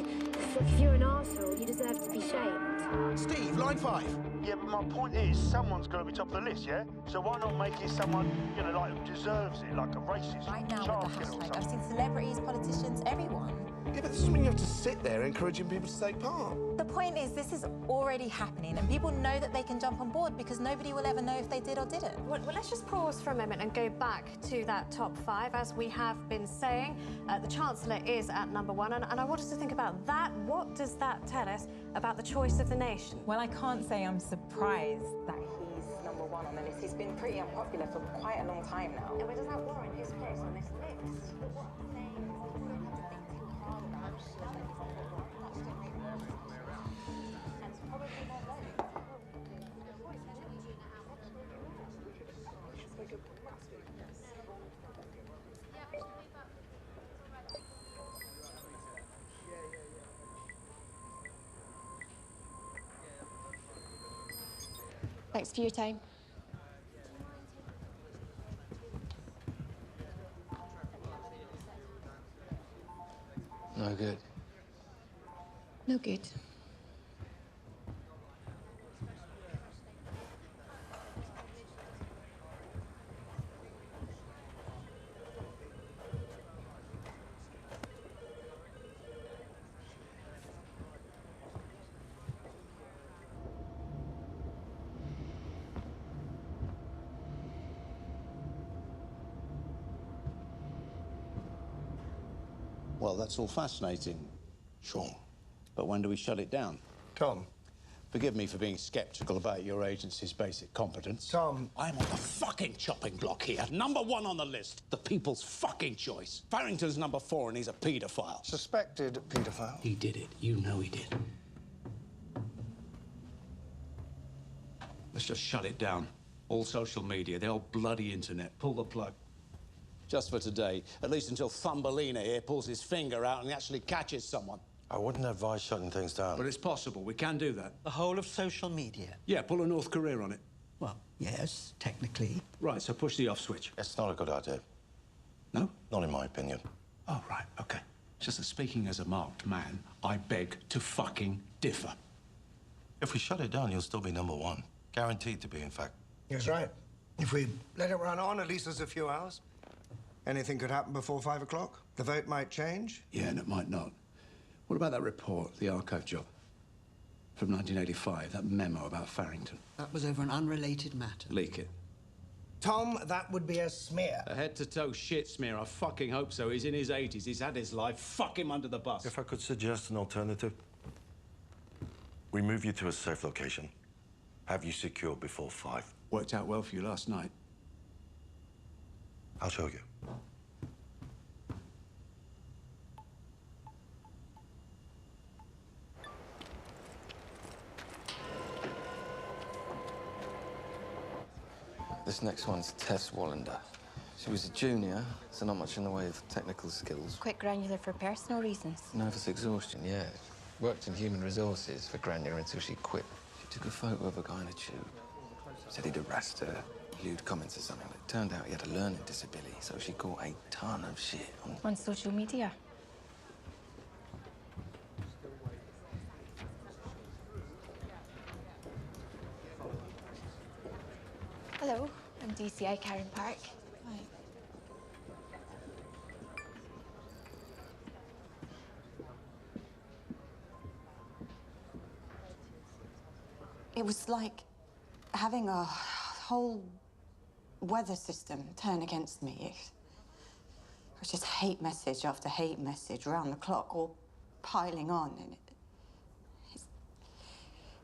[SPEAKER 4] If you're an arsehole, you deserve to be shamed.
[SPEAKER 23] Steve, line 5.
[SPEAKER 13] Yeah, but my point is, someone's got to be top of the list, yeah? So why not make it someone, you know, like, who deserves it, like a racist?
[SPEAKER 15] Right now
[SPEAKER 13] child
[SPEAKER 15] with the
[SPEAKER 13] killer or
[SPEAKER 15] hashtag, I've
[SPEAKER 13] something?
[SPEAKER 15] seen celebrities, politicians, everyone.
[SPEAKER 20] Yeah, but this doesn't mean you have to sit there encouraging people to take part.
[SPEAKER 15] The point is, this is already happening, and people know that they can jump on board because nobody will ever know if they did or didn't.
[SPEAKER 16] Well, let's just pause for a moment and go back to that top 5. As we have been saying, the Chancellor is at number 1, and I want us to think about that. What does that tell us about the choice of the nation?
[SPEAKER 25] Well, I can't say I'm surprised that he's number 1 on the list. He's been pretty unpopular for quite a long time now.
[SPEAKER 16] And where does that warrant his place on this list?
[SPEAKER 12] Thanks for your time.
[SPEAKER 1] No good.
[SPEAKER 12] No good.
[SPEAKER 26] Well, that's all fascinating.
[SPEAKER 20] Sure.
[SPEAKER 26] But when do we shut it down?
[SPEAKER 23] Tom.
[SPEAKER 26] Forgive me for being skeptical about your agency's basic competence.
[SPEAKER 23] Tom.
[SPEAKER 26] I'm on the fucking chopping block here. Number 1 on the list. The people's fucking choice. Farrington's number 4 and he's a paedophile.
[SPEAKER 23] Suspected paedophile.
[SPEAKER 26] He did it. You know he did. Let's just shut it down. All social media, the old bloody internet. Pull the plug. Just for today, at least until Thumbelina here pulls his finger out and actually catches someone.
[SPEAKER 20] I wouldn't advise shutting things down.
[SPEAKER 26] But it's possible. We can do that.
[SPEAKER 27] The whole of social media?
[SPEAKER 26] Yeah, pull a North Korea on it.
[SPEAKER 27] Well, yes, technically.
[SPEAKER 26] Right, so push the off switch.
[SPEAKER 20] It's not a good idea.
[SPEAKER 26] No?
[SPEAKER 20] Not in my opinion.
[SPEAKER 26] Oh, right, okay. Just that speaking as a marked man, I beg to fucking differ.
[SPEAKER 20] If we shut it down, you'll still be number 1. Guaranteed to be, in fact.
[SPEAKER 23] That's right. If we let it run on, at least there's a few hours. Anything could happen before 5 o'clock. The vote might change.
[SPEAKER 26] Yeah, and it might not. What about that report, the archive job? From 1985, that memo about Farrington.
[SPEAKER 27] That was over an unrelated matter.
[SPEAKER 26] Leak it.
[SPEAKER 23] Tom, that would be a smear.
[SPEAKER 26] A head-to-toe shit smear. I fucking hope so. He's in his 80s. He's had his life. Fuck him under the bus.
[SPEAKER 20] If I could suggest an alternative. We move you to a safe location. Have you secured before 5.
[SPEAKER 26] Worked out well for you last night.
[SPEAKER 20] I'll show you.
[SPEAKER 1] This next one's Tess Wallander. She was a junior, so not much in the way of technical skills.
[SPEAKER 12] Quite granular for personal reasons.
[SPEAKER 1] Nervous exhaustion, yeah. Worked in human resources for granular until she quit. She took a photo of a guy in a tube. Said he'd harassed her, lewd comments or something, but it turned out he had a learning disability, so she caught a ton of shit
[SPEAKER 12] On social media. Hello, I'm DCI Karen Park. Hi.
[SPEAKER 11] It was like having a whole weather system turn against me. It was just hate message after hate message around the clock, all piling on. And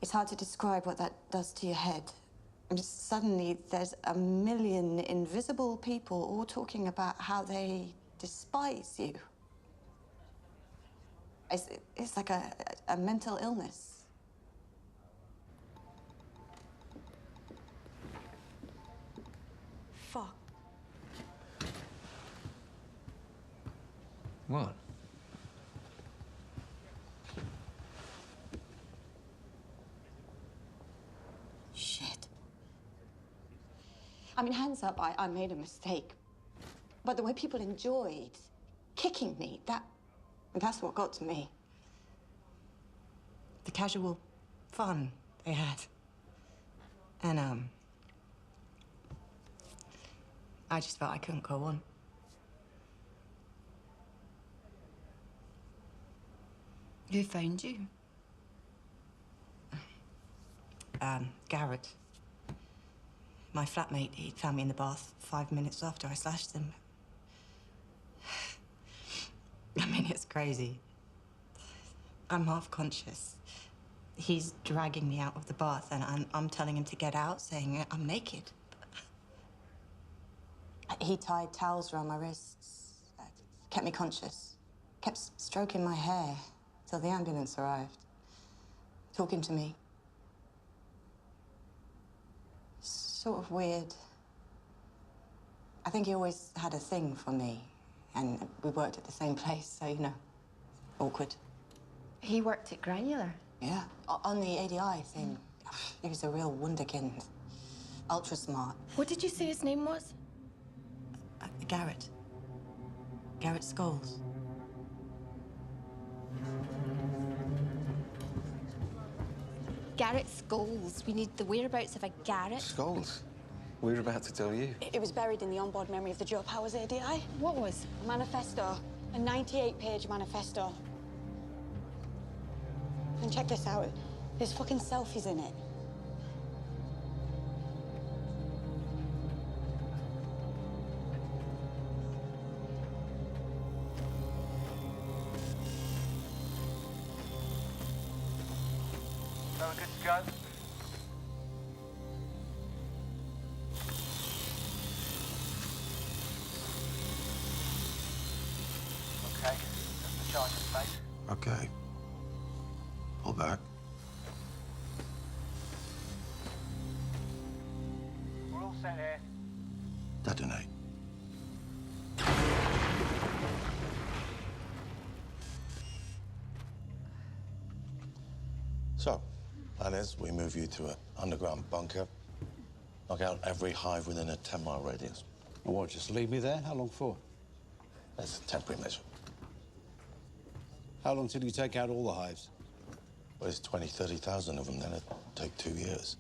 [SPEAKER 11] it's hard to describe what that does to your head. And just suddenly there's a million invisible people all talking about how they despise you. It's like a mental illness.
[SPEAKER 1] Fuck. What?
[SPEAKER 11] Shit. I mean, hands up, I made a mistake. But the way people enjoyed kicking me, that's what got to me.
[SPEAKER 6] the casual fun they had. And, I just felt I couldn't go on.
[SPEAKER 12] Who found you?
[SPEAKER 6] Garrett. My flatmate, he'd found me in the bath 5 minutes after I slashed him. I mean, it's crazy. I'm half conscious. He's dragging me out of the bath, and I'm telling him to get out, saying I'm naked. He tied towels around my wrists, kept me conscious, kept stroking my hair till the ambulance arrived, talking to me. Sort of weird. I think he always had a thing for me, and we worked at the same place, so, you know, awkward.
[SPEAKER 3] He worked at Granular?
[SPEAKER 6] Yeah, on the ADI thing. He was a real wunderkind. Ultra smart.
[SPEAKER 12] What did you say his name was?
[SPEAKER 6] Garrett. Garrett Scholes.
[SPEAKER 3] Garrett Scholes. We need the whereabouts of a Garrett.
[SPEAKER 1] Scholes? We're about to tell you.
[SPEAKER 11] It was buried in the onboard memory of the Joe Powers ADI.
[SPEAKER 3] What was?
[SPEAKER 11] A manifesto. A 98-page manifesto. And check this out. There's fucking selfies in it.
[SPEAKER 22] So we're good to go? Okay, that's the charging space.
[SPEAKER 20] Okay. Pull back.
[SPEAKER 22] We're all set here.
[SPEAKER 20] Detonate. So, plan is we move you to an underground bunker, knock out every hive within a 10-mile radius.
[SPEAKER 26] And what, just leave me there? How long for?
[SPEAKER 20] That's a temporary measure.
[SPEAKER 26] How long till you take out all the hives?
[SPEAKER 20] Well, there's 20, 30,000 of them, then it'll take 2 years.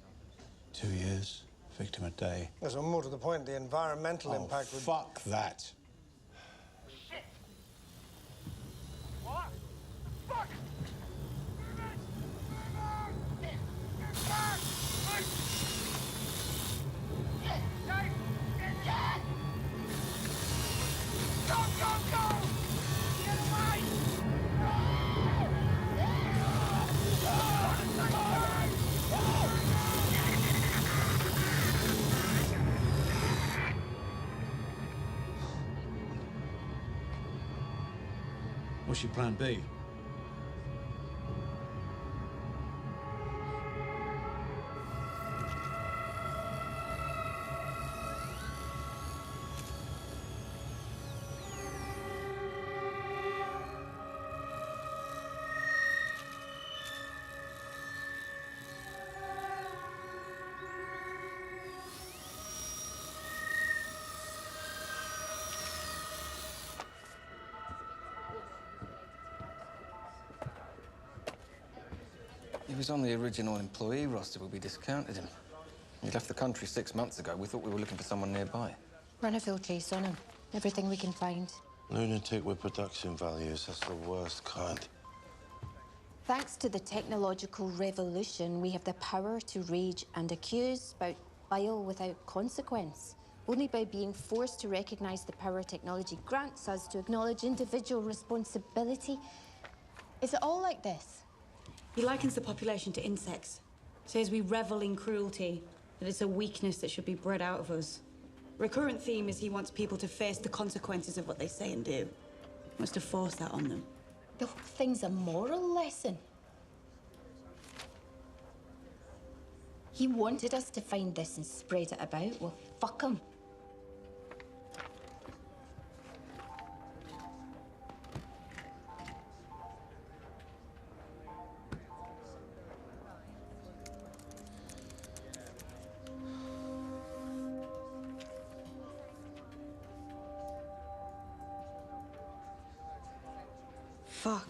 [SPEAKER 26] 2 years? Victim a day.
[SPEAKER 9] Yes, well, more to the point, the environmental impact would...
[SPEAKER 26] Fuck that.
[SPEAKER 22] Shit! What? Fuck! Go, go, go! Get away!
[SPEAKER 26] What's your plan B?
[SPEAKER 1] He was on the original employee roster, but we discounted him. He left the country 6 months ago. We thought we were looking for someone nearby.
[SPEAKER 12] Run a full trace on him. Everything we can find.
[SPEAKER 20] Lunatic with production values, that's the worst kind.
[SPEAKER 12] Thanks to the technological revolution, we have the power to rage and accuse about bile without consequence. Only by being forced to recognize the power technology grants us to acknowledge individual responsibility. Is it all like this?
[SPEAKER 11] He likens the population to insects. Says we revel in cruelty, that it's a weakness that should be bred out of us. Recurrent theme is he wants people to face the consequences of what they say and do. Wants to force that on them.
[SPEAKER 12] The whole thing's a moral lesson. He wanted us to find this and spread it about. Well, fuck him.
[SPEAKER 11] Fuck.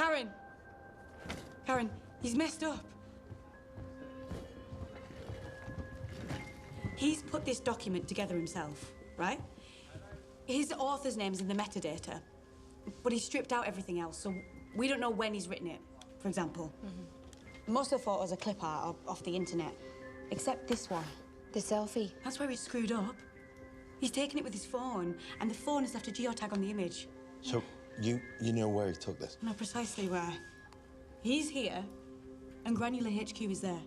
[SPEAKER 6] Karen! Karen, he's messed up. He's put this document together himself, right? His author's name's in the metadata, but he's stripped out everything else, so we don't know when he's written it, for example. Most of the photos are clip art off the internet, except this one.
[SPEAKER 12] The selfie.
[SPEAKER 6] That's where he's screwed up. He's taken it with his phone, and the phone has left a geotag on the image.
[SPEAKER 20] So, you know where he took this?
[SPEAKER 6] No, precisely where. He's here, and Granular HQ is there.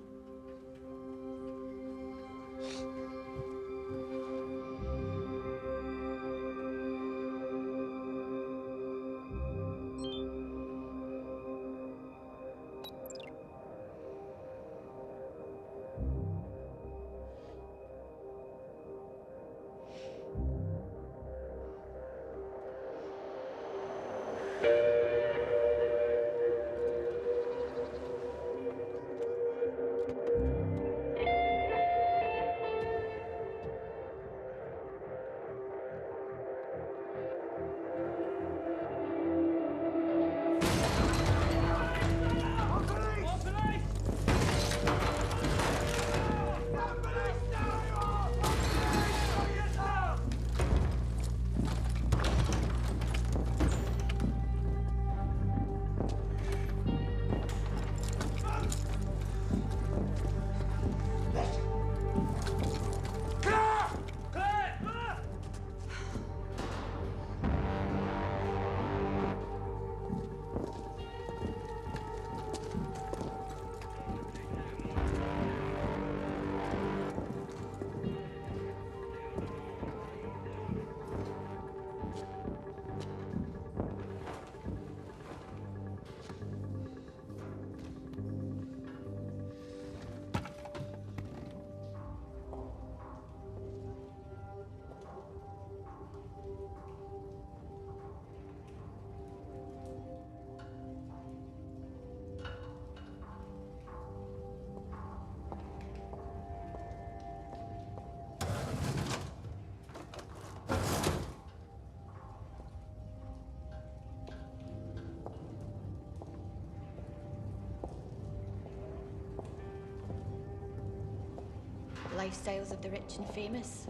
[SPEAKER 12] Lifestyles of the rich and famous.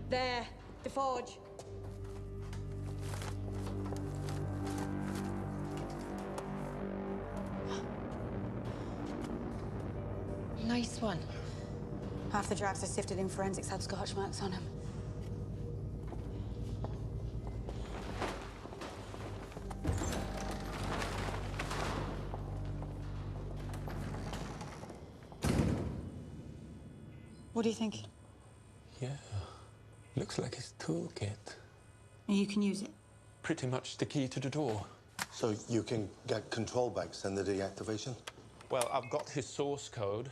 [SPEAKER 6] There, the forge.
[SPEAKER 12] Nice one.
[SPEAKER 11] Half the drags are sifted in forensics had scorch marks on them. What do you think?
[SPEAKER 19] Yeah, looks like his toolkit.
[SPEAKER 6] You can use it.
[SPEAKER 19] Pretty much the key to the door.
[SPEAKER 20] So you can get control back, send the deactivation?
[SPEAKER 19] Well, I've got his source code.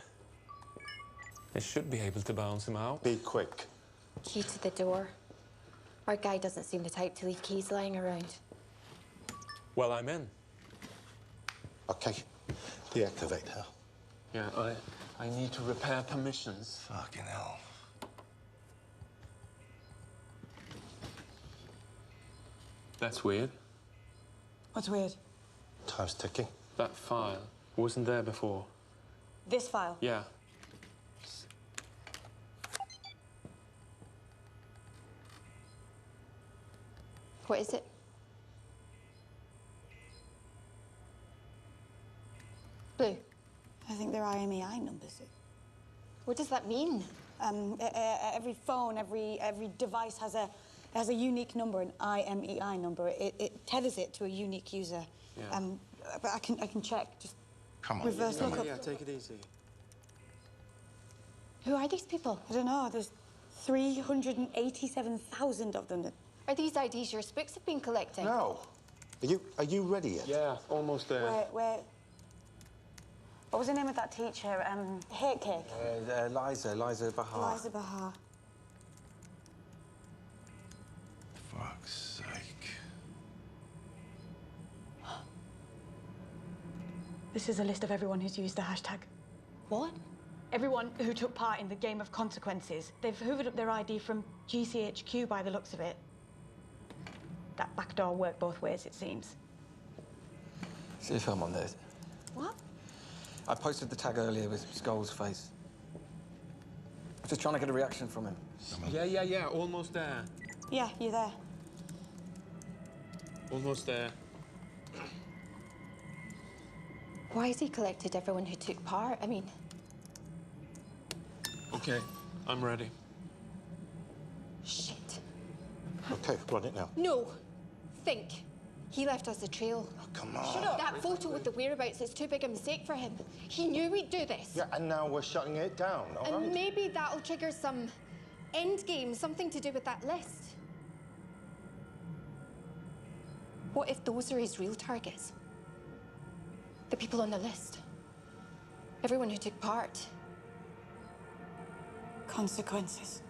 [SPEAKER 19] I should be able to bounce him out.
[SPEAKER 20] Be quick.
[SPEAKER 12] Key to the door. Our guy doesn't seem the type to leave keys lying around.
[SPEAKER 19] Well, I'm in.
[SPEAKER 20] Okay, deactivate her.
[SPEAKER 19] Yeah, I need to repair permissions.
[SPEAKER 20] Fucking hell.
[SPEAKER 19] That's weird.
[SPEAKER 11] What's weird?
[SPEAKER 20] Time's ticking.
[SPEAKER 19] That file wasn't there before.
[SPEAKER 11] This file?
[SPEAKER 19] Yeah.
[SPEAKER 12] What is it? Blue.
[SPEAKER 11] I think they're IMEI numbers.
[SPEAKER 12] What does that mean?
[SPEAKER 11] Every phone, every device has a unique number, an IMEI number. It tethers it to a unique user.
[SPEAKER 19] Yeah.
[SPEAKER 11] But I can check. Just
[SPEAKER 20] come on.
[SPEAKER 11] reverse lookup.
[SPEAKER 1] Yeah, take it easy.
[SPEAKER 12] Who are these people?
[SPEAKER 11] I don't know. There's 387,000 of them.
[SPEAKER 12] Are these IDs your spooks have been collecting?
[SPEAKER 20] No. Are you ready yet?
[SPEAKER 19] Yeah, almost there.
[SPEAKER 11] Where? What was the name of that teacher? Hate Cake.
[SPEAKER 1] Liza Bahar.
[SPEAKER 11] Liza Bahar.
[SPEAKER 20] Fuck's sake.
[SPEAKER 11] This is a list of everyone who's used the hashtag.
[SPEAKER 12] What?
[SPEAKER 6] Everyone who took part in the game of consequences, they've hoovered up their ID from GCHQ by the looks of it. That backdoor worked both ways, it seems.
[SPEAKER 1] See a film on this.
[SPEAKER 6] What?
[SPEAKER 1] I posted the tag earlier with Skull's face. I'm just trying to get a reaction from him.
[SPEAKER 19] Yeah, almost there.
[SPEAKER 6] Yeah, you're there.
[SPEAKER 19] Almost there.
[SPEAKER 12] Why has he collected everyone who took part? I mean...
[SPEAKER 19] Okay, I'm ready.
[SPEAKER 12] Shit.
[SPEAKER 20] Okay, run it now.
[SPEAKER 3] No. Think. He left us a trail.
[SPEAKER 20] Oh, come on.
[SPEAKER 3] Shut up. That photo with the whereabouts is too big a mistake for him. He knew we'd do this.
[SPEAKER 20] Yeah, and now we're shutting it down, all right?
[SPEAKER 3] And maybe that'll trigger some end game, something to do with that list. What if those are his real targets? The people on the list. Everyone who took part.
[SPEAKER 6] Consequences.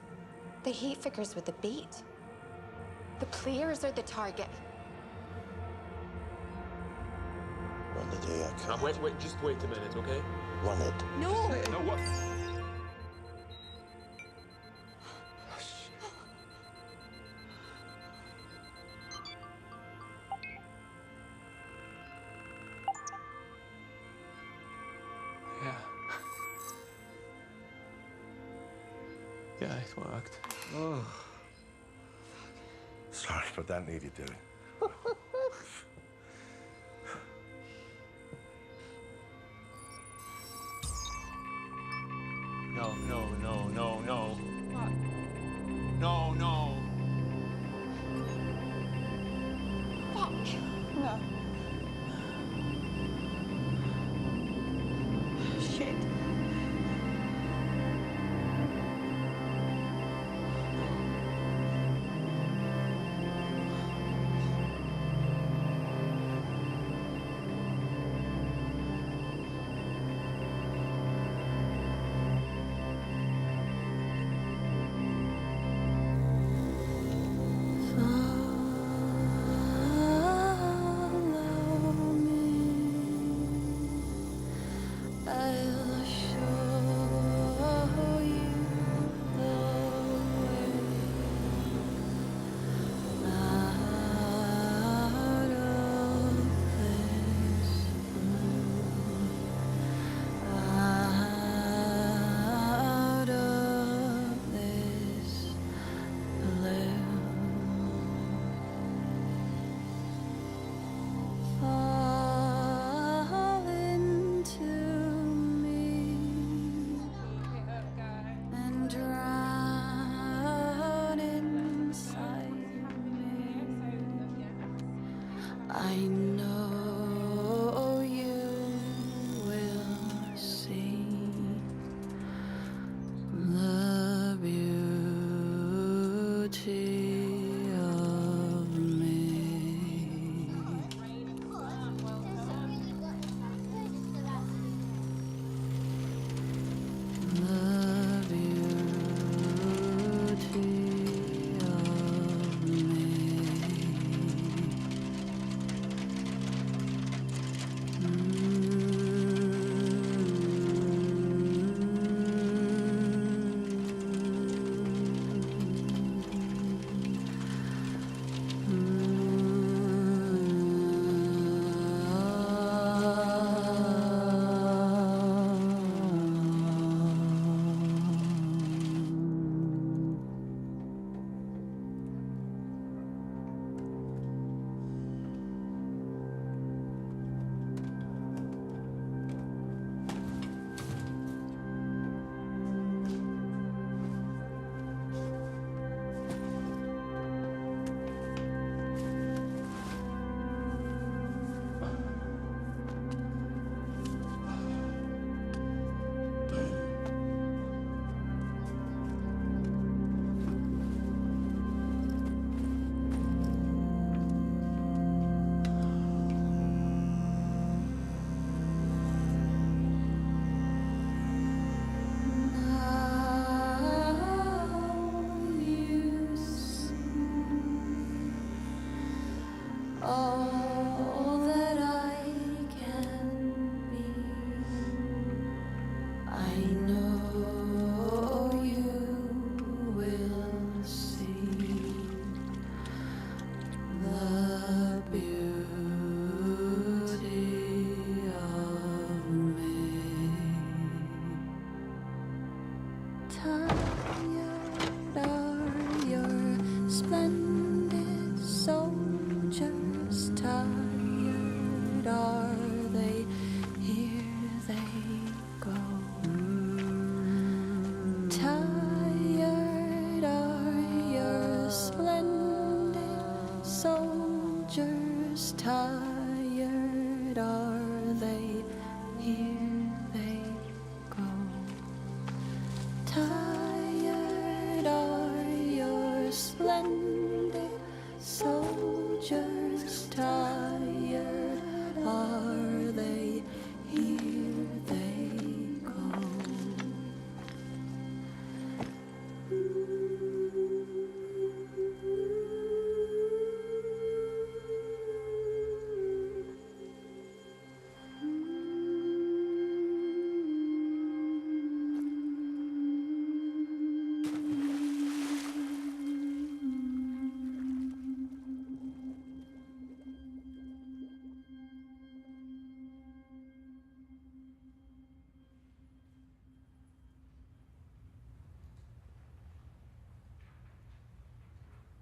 [SPEAKER 3] The hate figures with the bait. The players are the target.
[SPEAKER 20] Run the day,
[SPEAKER 19] Wait, just wait a minute, okay?
[SPEAKER 20] Run it.
[SPEAKER 3] No!
[SPEAKER 19] No, what? Yeah. Yeah, it worked.
[SPEAKER 20] Oh. Sorry, but that needed doing.
[SPEAKER 19] No.
[SPEAKER 6] What?
[SPEAKER 19] No.
[SPEAKER 3] Fuck.
[SPEAKER 6] No. Shit.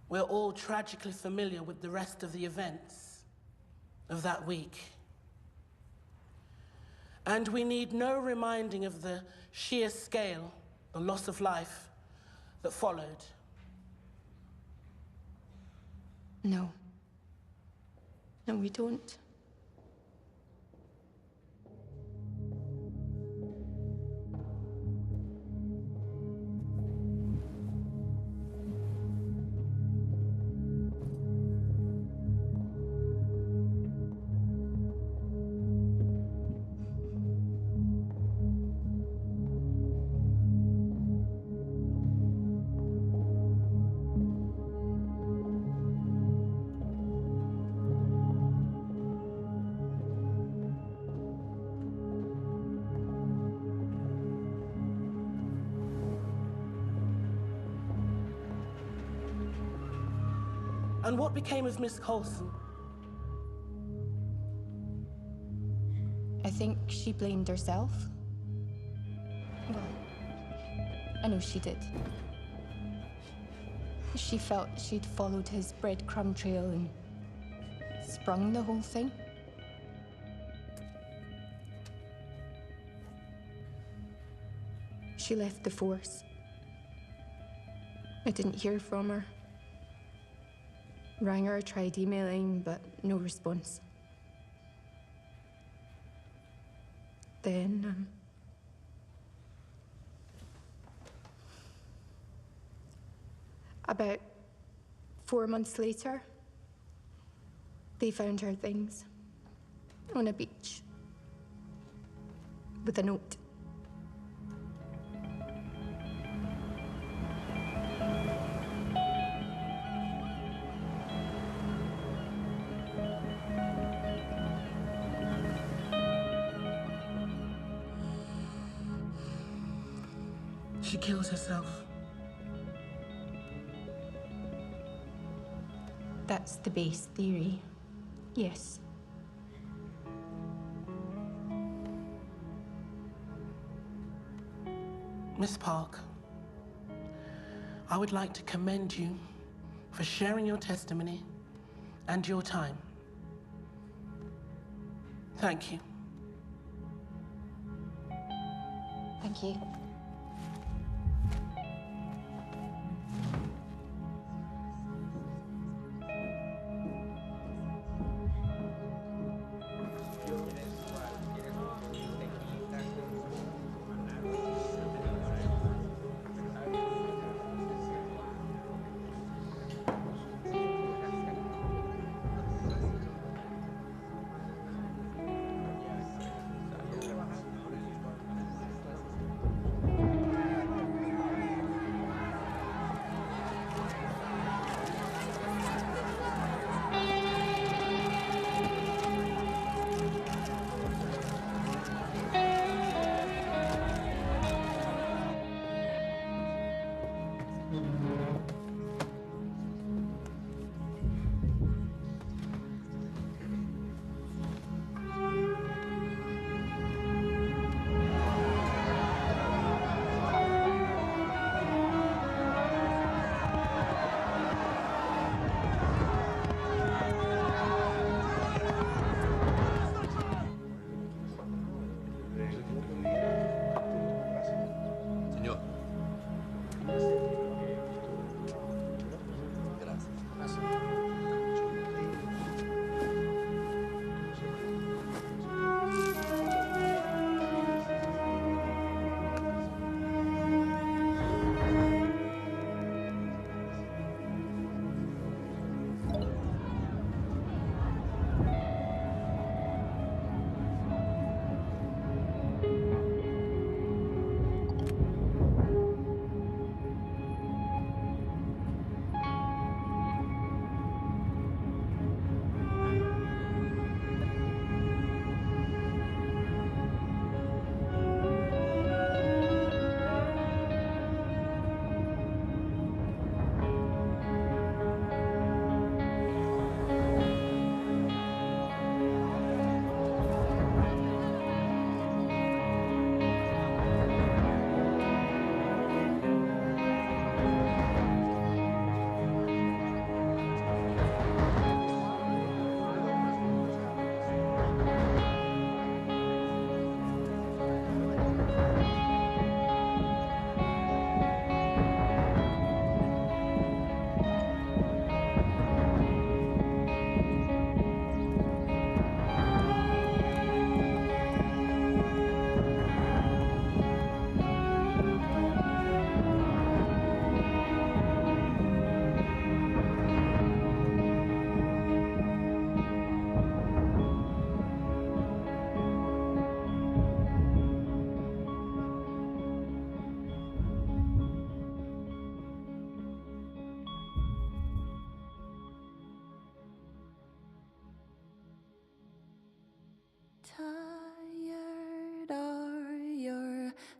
[SPEAKER 5] We're all tragically familiar with the rest of the events of that week. And we need no reminding of the sheer scale, the loss of life that followed.
[SPEAKER 12] No. No, we don't.
[SPEAKER 5] And what became of Miss Coulson?
[SPEAKER 12] I think she blamed herself. Well, I know she did. She felt she'd followed his breadcrumb trail and sprung the whole thing. She left the force. I didn't hear from her. Rang her, tried emailing, but no response. Then, about 4 months later, they found her things on a beach with a note.
[SPEAKER 5] She killed herself.
[SPEAKER 12] That's the base theory, yes.
[SPEAKER 5] Miss Park, I would like to commend you for sharing your testimony and your time. Thank you.
[SPEAKER 12] Thank you.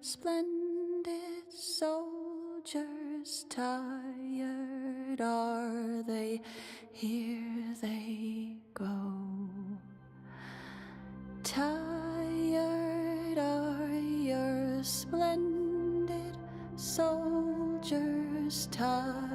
[SPEAKER 7] splendid soldiers, tired are they, here they go. Tired are your splendid soldiers, tired